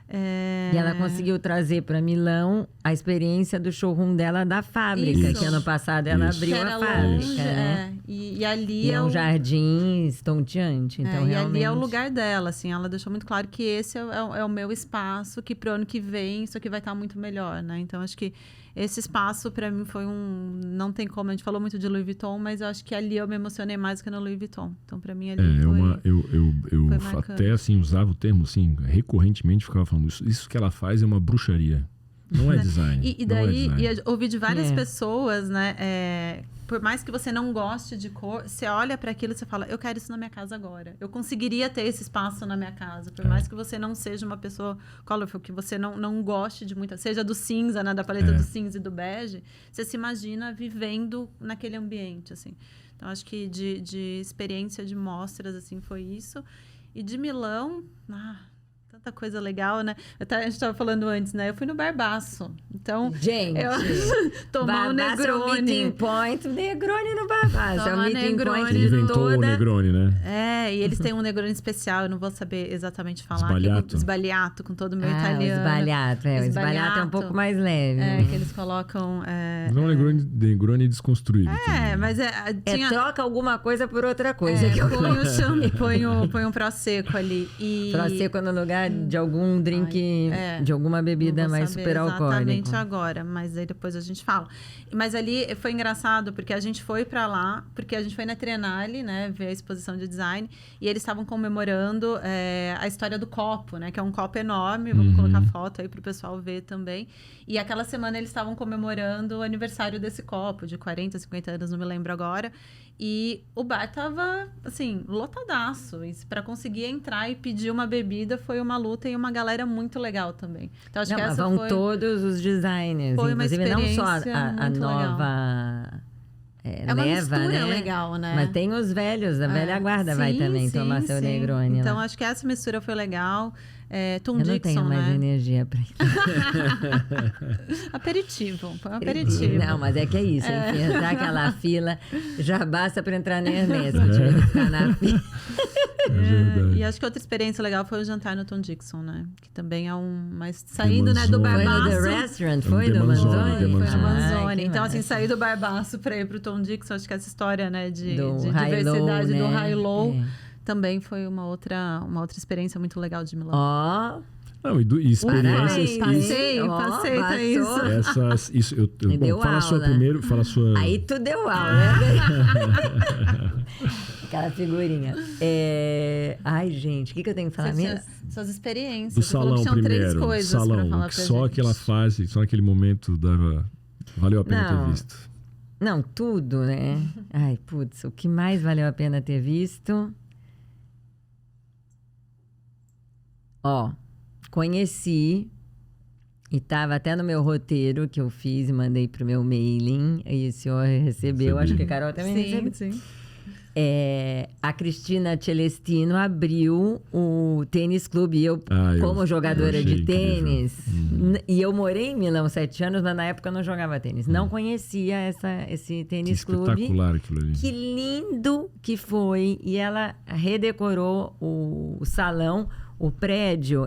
E ela conseguiu trazer para Milão a experiência do showroom dela da fábrica, que ano passado ela abriu a fábrica. Né? E ali é um jardim estonteante. Então, e realmente... ali é o lugar dela, assim. Ela deixou muito claro que esse é o meu espaço, que pro ano que vem isso aqui vai estar muito melhor, né? Então, acho que esse espaço, para mim, foi não tem como. A gente falou muito de Louis Vuitton, mas eu acho que ali eu me emocionei mais do que no Louis Vuitton. Então, para mim, ali eu até, assim, usava o termo, assim, recorrentemente ficava falando, isso que ela faz é uma bruxaria. Não é design. E daí, eu ouvi de várias pessoas, né? Por mais que você não goste de cor, você olha para aquilo e você fala, eu quero isso na minha casa agora. Eu conseguiria ter esse espaço na minha casa. Por mais que você não seja uma pessoa colorful, que você não goste de muita... Seja do cinza, né? Da paleta do cinza e do bege. Você se imagina vivendo naquele ambiente, assim. Então, acho que de experiência de mostras, assim, foi isso. E de Milão... tanta coisa legal, né? A gente estava falando antes, né? Eu fui no Barbaço. Então, gente, tomar o Negroni. É o meeting point, Negroni no Barbaço. É o meeting point Ele inventou o Negroni, né? E eles têm um Negroni especial, eu não vou saber exatamente falar. Esbaliato. Esbaliato, com todo o meu italiano. O esbaliato é um pouco mais leve. Que eles colocam... Não é um Negroni desconstruído. Mas troca alguma coisa por outra coisa. Põe um Prosecco ali. Prosecco no lugar de algum drink, de alguma bebida mais super alcoólica. Exatamente agora, mas aí depois a gente fala. Mas ali foi engraçado, porque a gente foi pra lá, porque a gente foi na Triennale, né, ver a exposição de design, e eles estavam comemorando a história do copo, né, que é um copo enorme, vamos colocar foto aí pro pessoal ver também. E aquela semana eles estavam comemorando o aniversário desse copo, de 40, 50 anos, não me lembro agora. E o bar tava, assim, lotadaço. E para conseguir entrar e pedir uma bebida foi uma luta e uma galera muito legal também. Então, acho que essa vão todos os designers. Foi uma inclusive, não só a muito nova uma leva, mistura né? legal, né? Mas tem os velhos, a velha guarda vai também tomar seu Negroni. Então, lá. acho que essa mistura foi legal. Tom Eu Dixon, não tenho mais energia pra isso. Aperitivo, foi um aperitivo. Não, mas é que é isso, enfrentar aquela fila já basta pra entrar na Hermès, eu tive que ficar na fila. verdade. E acho que outra experiência legal foi o jantar no Tom Dixon, né? Que também é mas saindo, né, do Foi Barbaço. no The Restaurant? Foi The no Manzoni, Manzoni? The Foi no Manzoni. Manzoni. Ai, Então, assim, massa. sair do Barbaço pra ir pro Tom Dixon, acho que essa história, né, de high diversidade low, do né? high-low também foi uma outra experiência muito legal de Milão. Ó, Não, e experiências. Passei, Ó, tá isso. Bom, deu fala a sua aula. primeiro, fala a sua. aí tu deu aula, né? Aquela figurinha. Ai, gente, o que eu tenho que falar mesmo? Suas experiências. Do Você falou salão que tinham primeiro. 3 coisas pra Salão, falar que pra só gente. aquela fase, só aquele momento valeu a pena Não. ter visto. Não, tudo, né? Ai, putz, o que mais valeu a pena ter visto? Ó, conheci e estava até no meu roteiro que eu fiz e mandei pro meu mailing e o senhor recebeu, acho que a Carol também recebeu. Sim. A Cristina Celestino abriu o tênis clube. Eu, como jogadora de tênis, e eu morei em Milão 7 anos, mas na época eu não jogava tênis. Não conhecia esse tênis clube. Espetacular aquilo ali. Que lindo que foi. E ela redecorou o salão. O prédio,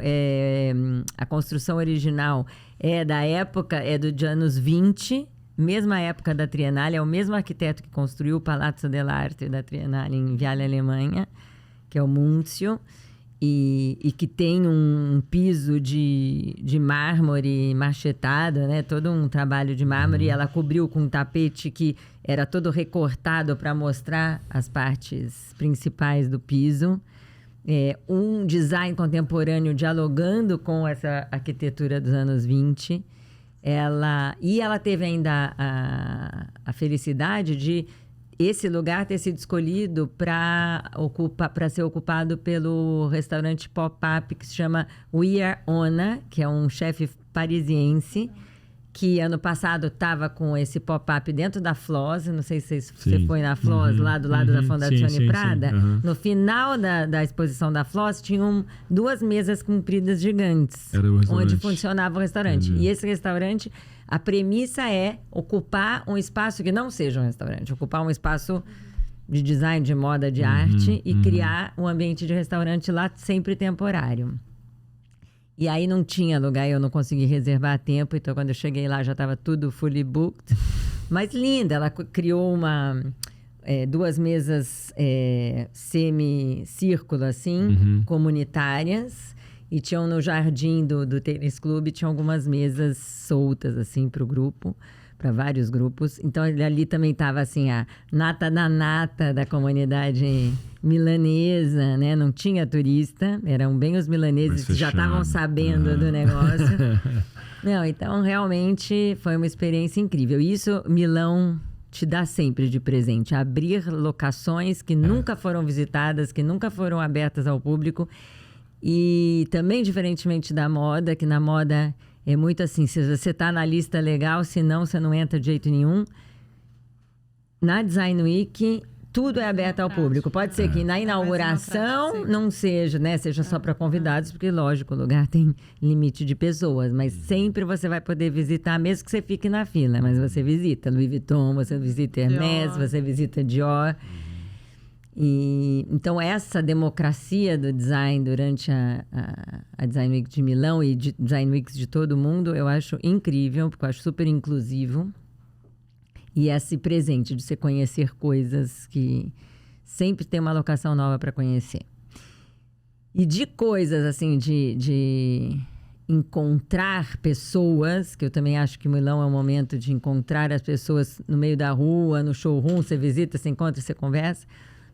a construção original é da época, é dos anos 20, mesma época da Triennale, é o mesmo arquiteto que construiu o Palazzo dell'Arte da Triennale em Viale, Alemanha, que é o Munzio, e que tem um piso de mármore marchetado, né? Todo um trabalho de mármore, e ela cobriu com um tapete que era todo recortado para mostrar as partes principais do piso. Um design contemporâneo dialogando com essa arquitetura dos anos 20. Ela teve ainda a felicidade de esse lugar ter sido escolhido para ser ocupado pelo restaurante pop-up que se chama We Are Ona, que é um chefe parisiense, que ano passado estava com esse pop-up dentro da Floss. Não sei se você foi na Floss, lá do lado da Fondazione Prada. No final da exposição da Floss, tinham 2 mesas compridas gigantes, onde funcionava o restaurante. E esse restaurante, a premissa é ocupar um espaço que não seja um restaurante, ocupar um espaço de design, de moda, de arte, e criar um ambiente de restaurante lá sempre temporário. E aí não tinha lugar, eu não consegui reservar a tempo, então quando eu cheguei lá já estava tudo fully booked. Mas linda, ela criou 2 mesas semicírculo, assim, comunitárias. E tinham no jardim do tênis clube, tinham algumas mesas soltas, assim, para o grupo, para vários grupos. Então ali também estava assim, a nata da nata da comunidade milanesa, né? Não tinha turista, eram bem os milaneses que já estavam sabendo do negócio. Não, então realmente foi uma experiência incrível. Isso Milão te dá sempre de presente, abrir locações que nunca foram visitadas, que nunca foram abertas ao público. E também, diferentemente da moda, que na moda é muito assim, se você está na lista legal, senão você não entra de jeito nenhum. Na Design Week, tudo é aberto ao público. Pode ser que na inauguração não seja, né? Seja só para convidados, porque, lógico, o lugar tem limite de pessoas. Mas sempre você vai poder visitar, mesmo que você fique na fila. Mas você visita Louis Vuitton, você visita Hermès, você visita Dior. E, então, essa democracia do design durante a Design Week de Milão e Design Weeks de todo mundo, eu acho incrível, porque eu acho super inclusivo. E esse presente de você conhecer coisas que sempre tem uma locação nova para conhecer. E de coisas, assim, de encontrar pessoas, que eu também acho que Milão é um momento de encontrar as pessoas no meio da rua, no showroom, você visita, você encontra, você conversa.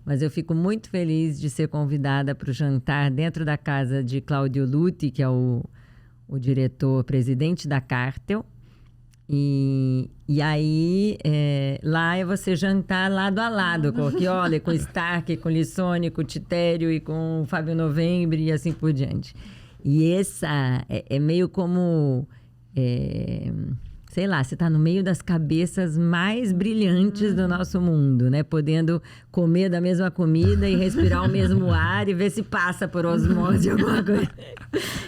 Mas eu fico muito feliz de ser convidada para o jantar dentro da casa de Claudio Lutti, que é o diretor-presidente da Cartel. E aí, lá é você jantar lado a lado, com o Orchioli, com o Stark, com o Lissone, com o Titério e com o Fábio Novembre e assim por diante. E essa é meio como... sei lá, você está no meio das cabeças mais brilhantes do nosso mundo, né? Podendo comer da mesma comida e respirar o mesmo ar e ver se passa por osmose alguma coisa.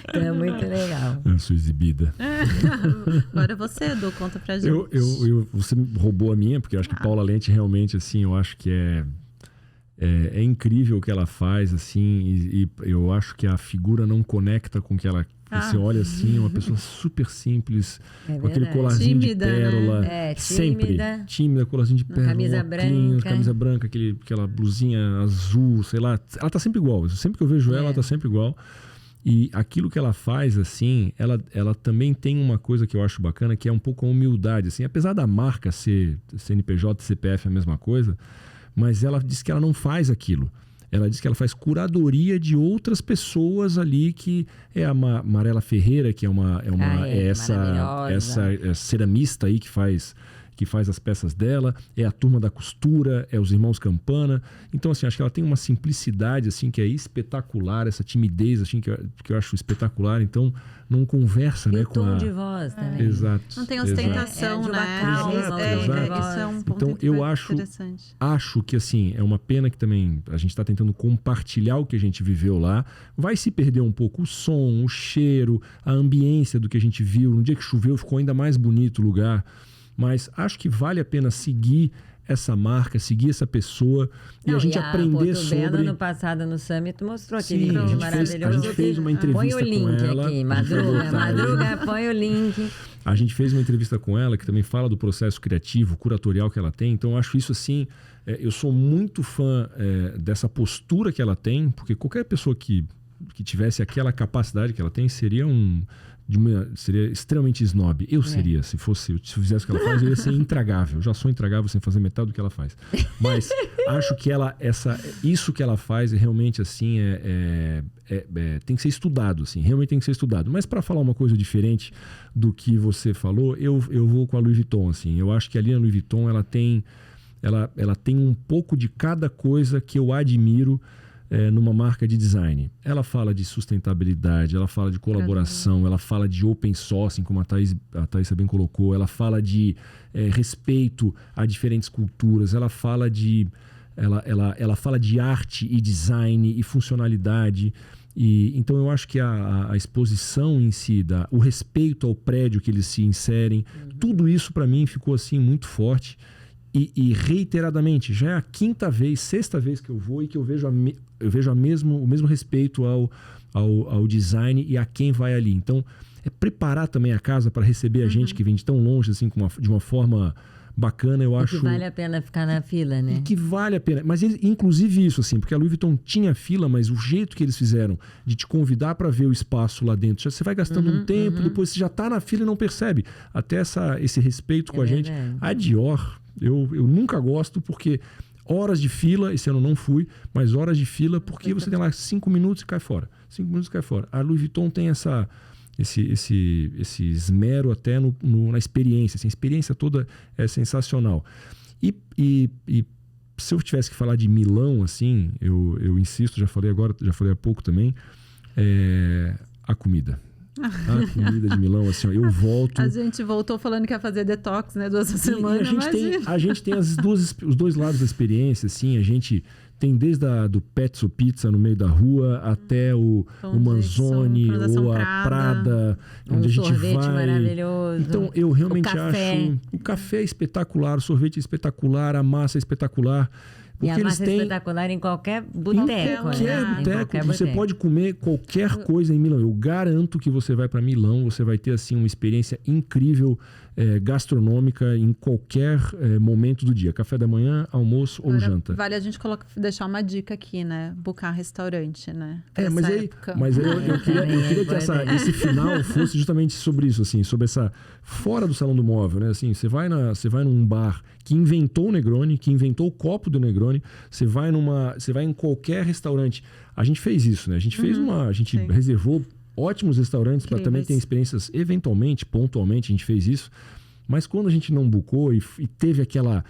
Então é muito legal. Eu sou exibida. Agora você, Edu, conta pra gente. Você roubou a minha, porque eu acho que Paula Lentz realmente, assim, eu acho que é incrível o que ela faz, assim, e eu acho que a figura não conecta com o que ela... Você olha assim, é uma pessoa super simples, com aquele colarzinho tímida, de pérola. Né? Sempre tímida, colarzinho de pérola, camisa branca, aquela blusinha azul, sei lá. Ela tá sempre igual. Sempre que eu vejo ela tá sempre igual. E aquilo que ela faz, assim, ela também tem uma coisa que eu acho bacana, que é um pouco a humildade, assim. Apesar da marca ser CNPJ e CPF a mesma coisa, mas ela diz que ela não faz aquilo. Ela diz que ela faz curadoria de outras pessoas ali, que é a Marela Ferreira, que essa ceramista aí que faz as peças dela, é a turma da costura, é os irmãos Campana. Então, assim, acho que ela tem uma simplicidade, assim, que é espetacular, essa timidez, assim, que eu acho espetacular. Então, não conversa, né, com tom de voz também. Exato. Não tem ostentação, né? Isso é um ponto interessante. Acho que, assim, é uma pena que também a gente está tentando compartilhar o que a gente viveu lá. Vai se perder um pouco o som, o cheiro, a ambiência do que a gente viu. No dia que choveu, ficou ainda mais bonito o lugar. Mas acho que vale a pena seguir essa marca, seguir essa pessoa e a gente aprender sobre... ano passado no Summit mostrou aquele vídeo maravilhoso. A gente fez uma entrevista com ela. Põe o link aqui, Madruga, põe o link. A gente fez uma entrevista com ela que também fala do processo criativo, curatorial que ela tem. Então, eu acho isso assim... eu sou muito fã dessa postura que ela tem, porque qualquer pessoa que tivesse aquela capacidade que ela tem seria seria extremamente snob. Eu seria, se fizesse o que ela faz, eu ia ser intragável. Eu já sou intragável sem fazer metade do que ela faz. Mas acho que isso que ela faz é realmente assim, tem que ser estudado, assim, realmente tem que ser estudado. Mas para falar uma coisa diferente do que você falou, eu vou com a Louis Vuitton, assim. Eu acho que ali na Louis Vuitton ela tem um pouco de cada coisa que eu admiro numa marca de design. Ela fala de sustentabilidade, ela fala de colaboração, ela fala de open sourcing, como a Thaís bem colocou, ela fala de respeito a diferentes culturas, ela fala de arte e design e funcionalidade. Então eu acho que a exposição em si, o respeito ao prédio que eles se inserem, tudo isso para mim ficou assim muito forte. E reiteradamente, já é a sexta vez que eu vou e que eu vejo o mesmo respeito ao design e a quem vai ali. Então, é preparar também a casa para receber a gente que vem de tão longe, assim, de uma forma bacana, eu acho... que vale a pena ficar na fila, né? E que vale a pena. Mas, inclusive isso, assim, porque a Louis Vuitton tinha fila, mas o jeito que eles fizeram de te convidar para ver o espaço lá dentro, você vai gastando um tempo, depois você já está na fila e não percebe. Até esse respeito com a gente. A Dior... Eu nunca gosto porque horas de fila, esse ano não fui, mas horas de fila porque você tem lá 5 minutos e cai fora. 5 minutos e cai fora. A Louis Vuitton tem esse esmero até na experiência. Assim, a experiência toda é sensacional. E se eu tivesse que falar de Milão, assim, eu insisto, já falei há pouco também, a comida. A comida de Milão, assim, ó, eu volto... A gente voltou falando que ia fazer detox, né, 2 semanas, a gente tem os dois lados da experiência, assim, a gente tem desde do Pezzo Pizza no meio da rua até o Manzoni ou a Prada, onde a gente vai... maravilhoso. Então, eu realmente acho... O café é espetacular, o sorvete é espetacular, a massa é espetacular. Porque e a massa é espetacular em qualquer boteco. Você pode comer qualquer coisa em Milão. Eu garanto que você vai para Milão, você vai ter assim uma experiência incrível gastronômica em qualquer momento do dia. Café da manhã, almoço ou janta. Vale a gente deixar uma dica aqui, né? Bucar restaurante, né? Mas eu queria que esse final fosse justamente sobre isso, assim, sobre essa... Fora do salão do móvel, né? Assim, você vai num bar que inventou o Negroni, que inventou o copo do Negroni, você vai em qualquer restaurante. A gente fez isso, né? A gente reservou ótimos restaurantes para também ter experiências, eventualmente, pontualmente, a gente fez isso. Mas quando a gente não bucou e teve aquela...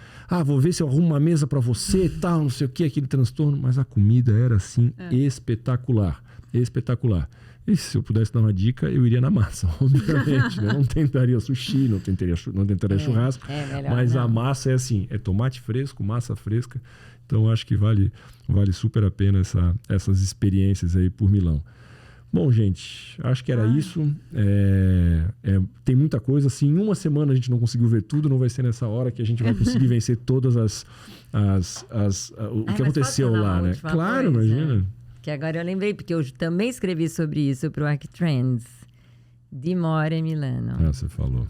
vou ver se eu arrumo uma mesa para você e tal, não sei o que, aquele transtorno. Mas a comida era, assim, espetacular. Espetacular. E se eu pudesse dar uma dica, eu iria na massa, obviamente. Né? Não tentaria sushi, não tentaria churrasco. Mas a massa é assim, é tomate fresco, massa fresca. Então, acho que vale super a pena essas experiências aí por Milão. Bom, gente, acho que era isso. Tem muita coisa. Se em uma semana a gente não conseguiu ver tudo, não vai ser nessa hora que a gente vai conseguir vencer todas o que aconteceu lá, né? Claro, imagina. Que agora eu lembrei, porque eu também escrevi sobre isso para o ArcTrends. Dimora Milano. Você falou.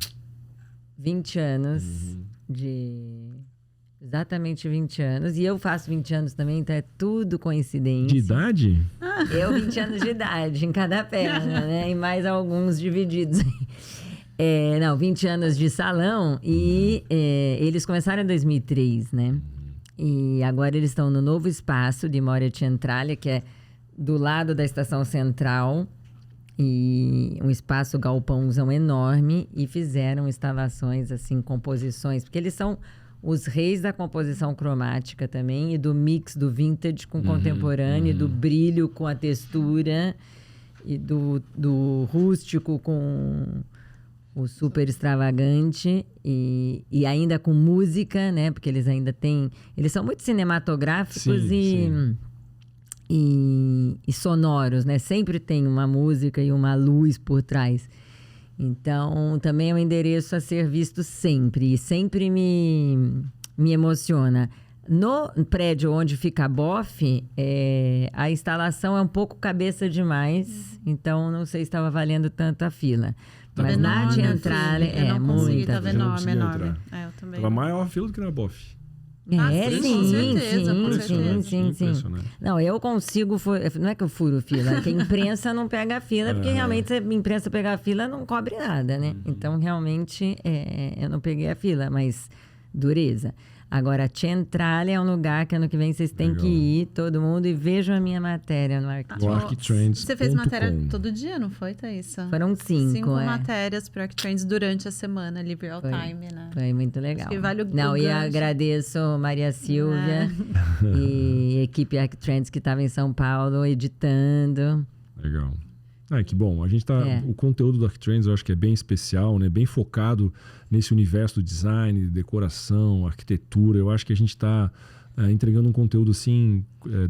20 anos Exatamente 20 anos. E eu faço 20 anos também, então é tudo coincidência. De idade? Eu, 20 anos de idade, em cada perna, né? E mais alguns divididos. 20 anos de salão. E eles começaram em 2003, né? E agora eles estão no novo espaço de Dimora Centrale, que é do lado da Estação Central. E um espaço galpãozão enorme. E fizeram instalações, assim, composições. Porque eles são os reis da composição cromática também. E do mix do vintage com contemporâneo. E do brilho com a textura. E do rústico com o super extravagante. E ainda com música, né? Porque eles ainda têm... Eles são muito cinematográficos e sonoros, né? Sempre tem uma música e uma luz por trás. Então, também é um endereço a ser visto sempre. E sempre me emociona. No prédio onde fica a BOF, a instalação é um pouco cabeça demais. Então, não sei se estava valendo tanto a fila. Mas na Centrale muita. Estava enorme. Eu também. Estava maior a fila do que na BOF. Sim. Não, eu consigo... Não é que eu furo fila, é que a imprensa não pega a fila, porque realmente se a imprensa pegar a fila, não cobre nada, né? Então, realmente, eu não peguei a fila, mas dureza. Agora, a Centrale é um lugar que ano que vem vocês têm que ir, todo mundo, e vejam a minha matéria no ArcTrends. Você fez matéria todo dia, não foi, Thaís? Foram 5 matérias para o ArcTrends durante a semana, ali real time, né? Foi muito legal. Acho que vale o Não, e agradeço Maria Silvia e a equipe ArcTrends que estava em São Paulo editando. Legal. Que bom. A gente tá... O conteúdo do ArcTrends eu acho que é bem especial, né? Bem focado nesse universo do design, decoração, arquitetura. Eu acho que a gente está entregando um conteúdo assim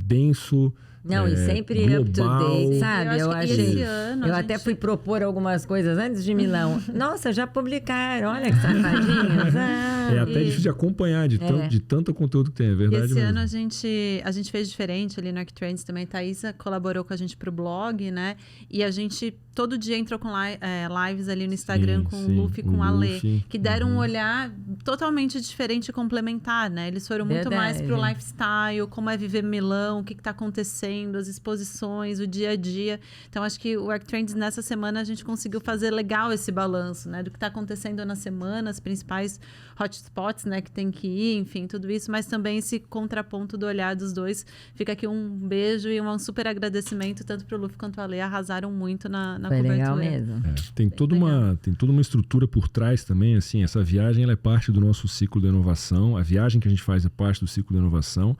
denso. Não, e sempre global. Up to date, sabe? Eu achei. Eu até fui propor algumas coisas antes de Milão. Nossa, já publicaram, olha que safadinhos. É até difícil de acompanhar de tanto conteúdo que tem, é verdade. Esse mesmo. ano a gente fez diferente ali no ArcTrends também. A Thaísa colaborou com a gente pro blog, né? E a gente todo dia entrou com lives ali no Instagram com o Luffy e com a Lê, que deram um olhar totalmente diferente e complementar, né? Eles foram muito mais pro lifestyle, como é viver Milão, o que está acontecendo, as exposições, o dia a dia. Então, acho que o ArcTrends, nessa semana, a gente conseguiu fazer legal esse balanço, né? Do que está acontecendo na semana, as principais hotspots, né? Que tem que ir, enfim, tudo isso. Mas também esse contraponto do olhar dos dois. Fica aqui um beijo e um super agradecimento, tanto pro Luffy quanto a Lê. Arrasaram muito na Foi cobertura. Legal mesmo. Tem toda uma estrutura por trás também, assim, essa viagem ela é parte do nosso ciclo de inovação, a viagem que a gente faz é parte do ciclo de inovação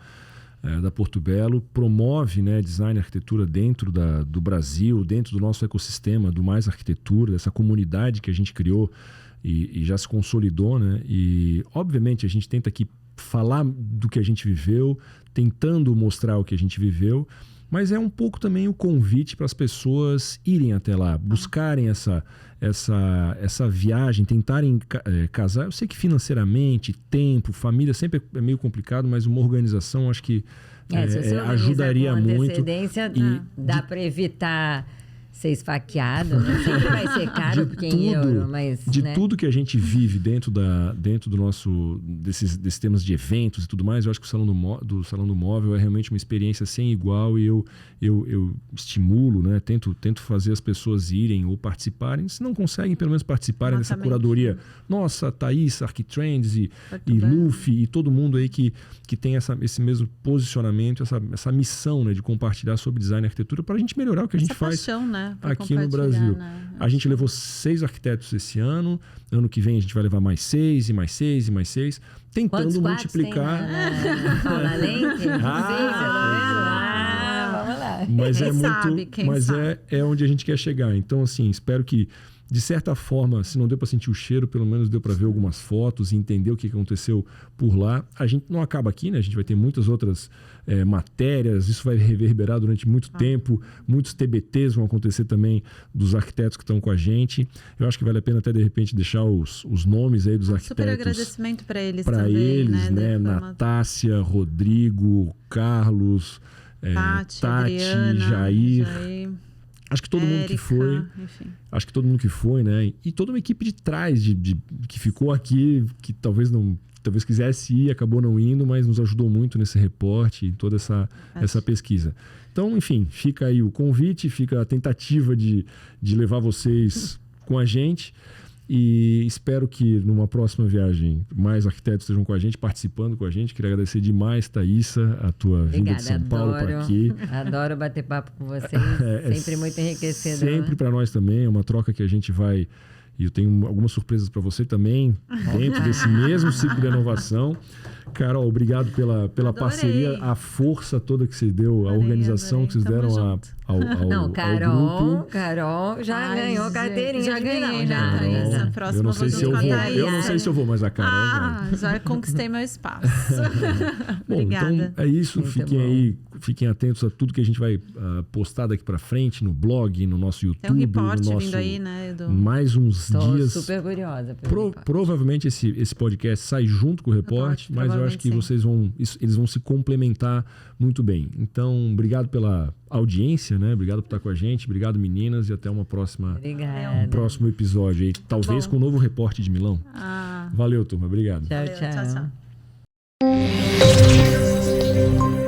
da Portobello, promove, né, design e arquitetura dentro do Brasil, dentro do nosso ecossistema, do Mais Arquitetura, dessa comunidade que a gente criou e já se consolidou, né? E, obviamente, a gente tenta aqui falar do que a gente viveu, tentando mostrar o que a gente viveu, mas é um pouco também o convite para as pessoas irem até lá, buscarem essa viagem, tentarem casar. Eu sei que financeiramente, tempo, família sempre é meio complicado, mas uma organização acho que ajudaria muito. Dá para evitar ser esfaqueado, né? Sempre vai ser caro porque em euro, mas... tudo que a gente vive dentro do nosso... desses temas de eventos e tudo mais, eu acho que o Salão do Móvel é realmente uma experiência sem igual e eu estimulo, né? Tento fazer as pessoas irem ou participarem. Se não conseguem, pelo menos participarem dessa curadoria. Nossa, Thaís, ArcTrends e Luffy e todo mundo aí que tem esse mesmo posicionamento, essa missão, né? De compartilhar sobre design e arquitetura para a gente melhorar o que a gente faz. Paixão, né? Aqui no Brasil. Né? A gente levou 6 arquitetos esse ano. Ano que vem a gente vai levar mais 6 e mais 6 e mais 6. Tentando multiplicar. Fala Lente? Vamos lá. Mas Quem é sabe, muito, quem mas sabe. é onde a gente quer chegar. Então, assim, espero que, de certa forma, se não deu para sentir o cheiro, pelo menos deu para ver algumas fotos e entender o que aconteceu por lá. A gente não acaba aqui, né? A gente vai ter muitas outras matérias, isso vai reverberar durante muito tempo. Muitos TBTs vão acontecer também dos arquitetos que estão com a gente. Eu acho que vale a pena até, de repente, deixar os nomes aí dos arquitetos. Super agradecimento para eles também. Para eles, né? Natácia, Rodrigo, Carlos, Tati, Adriana, Jair. Acho que todo mundo que foi, enfim. Acho que todo mundo que foi, né? E toda uma equipe de trás que ficou aqui, que talvez quisesse ir, acabou não indo, mas nos ajudou muito nesse reporte, toda essa pesquisa. Então, enfim, fica aí o convite, fica a tentativa de levar vocês com a gente. E espero que numa próxima viagem mais arquitetos estejam com a gente, participando com a gente. Queria agradecer demais, Thaíssa, a tua vinda de São Paulo para aqui. Adoro bater papo com vocês, sempre muito enriquecedor. Sempre para nós também, é uma troca que a gente vai... E eu tenho algumas surpresas para você também, dentro desse mesmo ciclo de inovação. Carol, obrigado pela parceria, a força toda que você deu, a organização que vocês deram ao grupo. Carol já ganhou carteirinha. Já ganhei, já. Thaís. A próxima eu não sei se eu vou, mas a Carol vai. Já conquistei meu espaço. Bom, Obrigada. Então é isso. Fiquem atentos a tudo que a gente vai postar daqui para frente, no blog, no nosso YouTube. Tem um report no nosso, vindo aí, né, Edu? Mais uns dias. Tô super curiosa. Provavelmente esse podcast sai junto com o report, mas eu acho que eles vão se complementar muito bem. Então, obrigado pela audiência, né? Obrigado por estar com a gente. Obrigado, meninas, e até um próximo episódio aí, talvez com o novo reporte de Milão. Valeu, turma. Obrigado. Tchau. Tchau.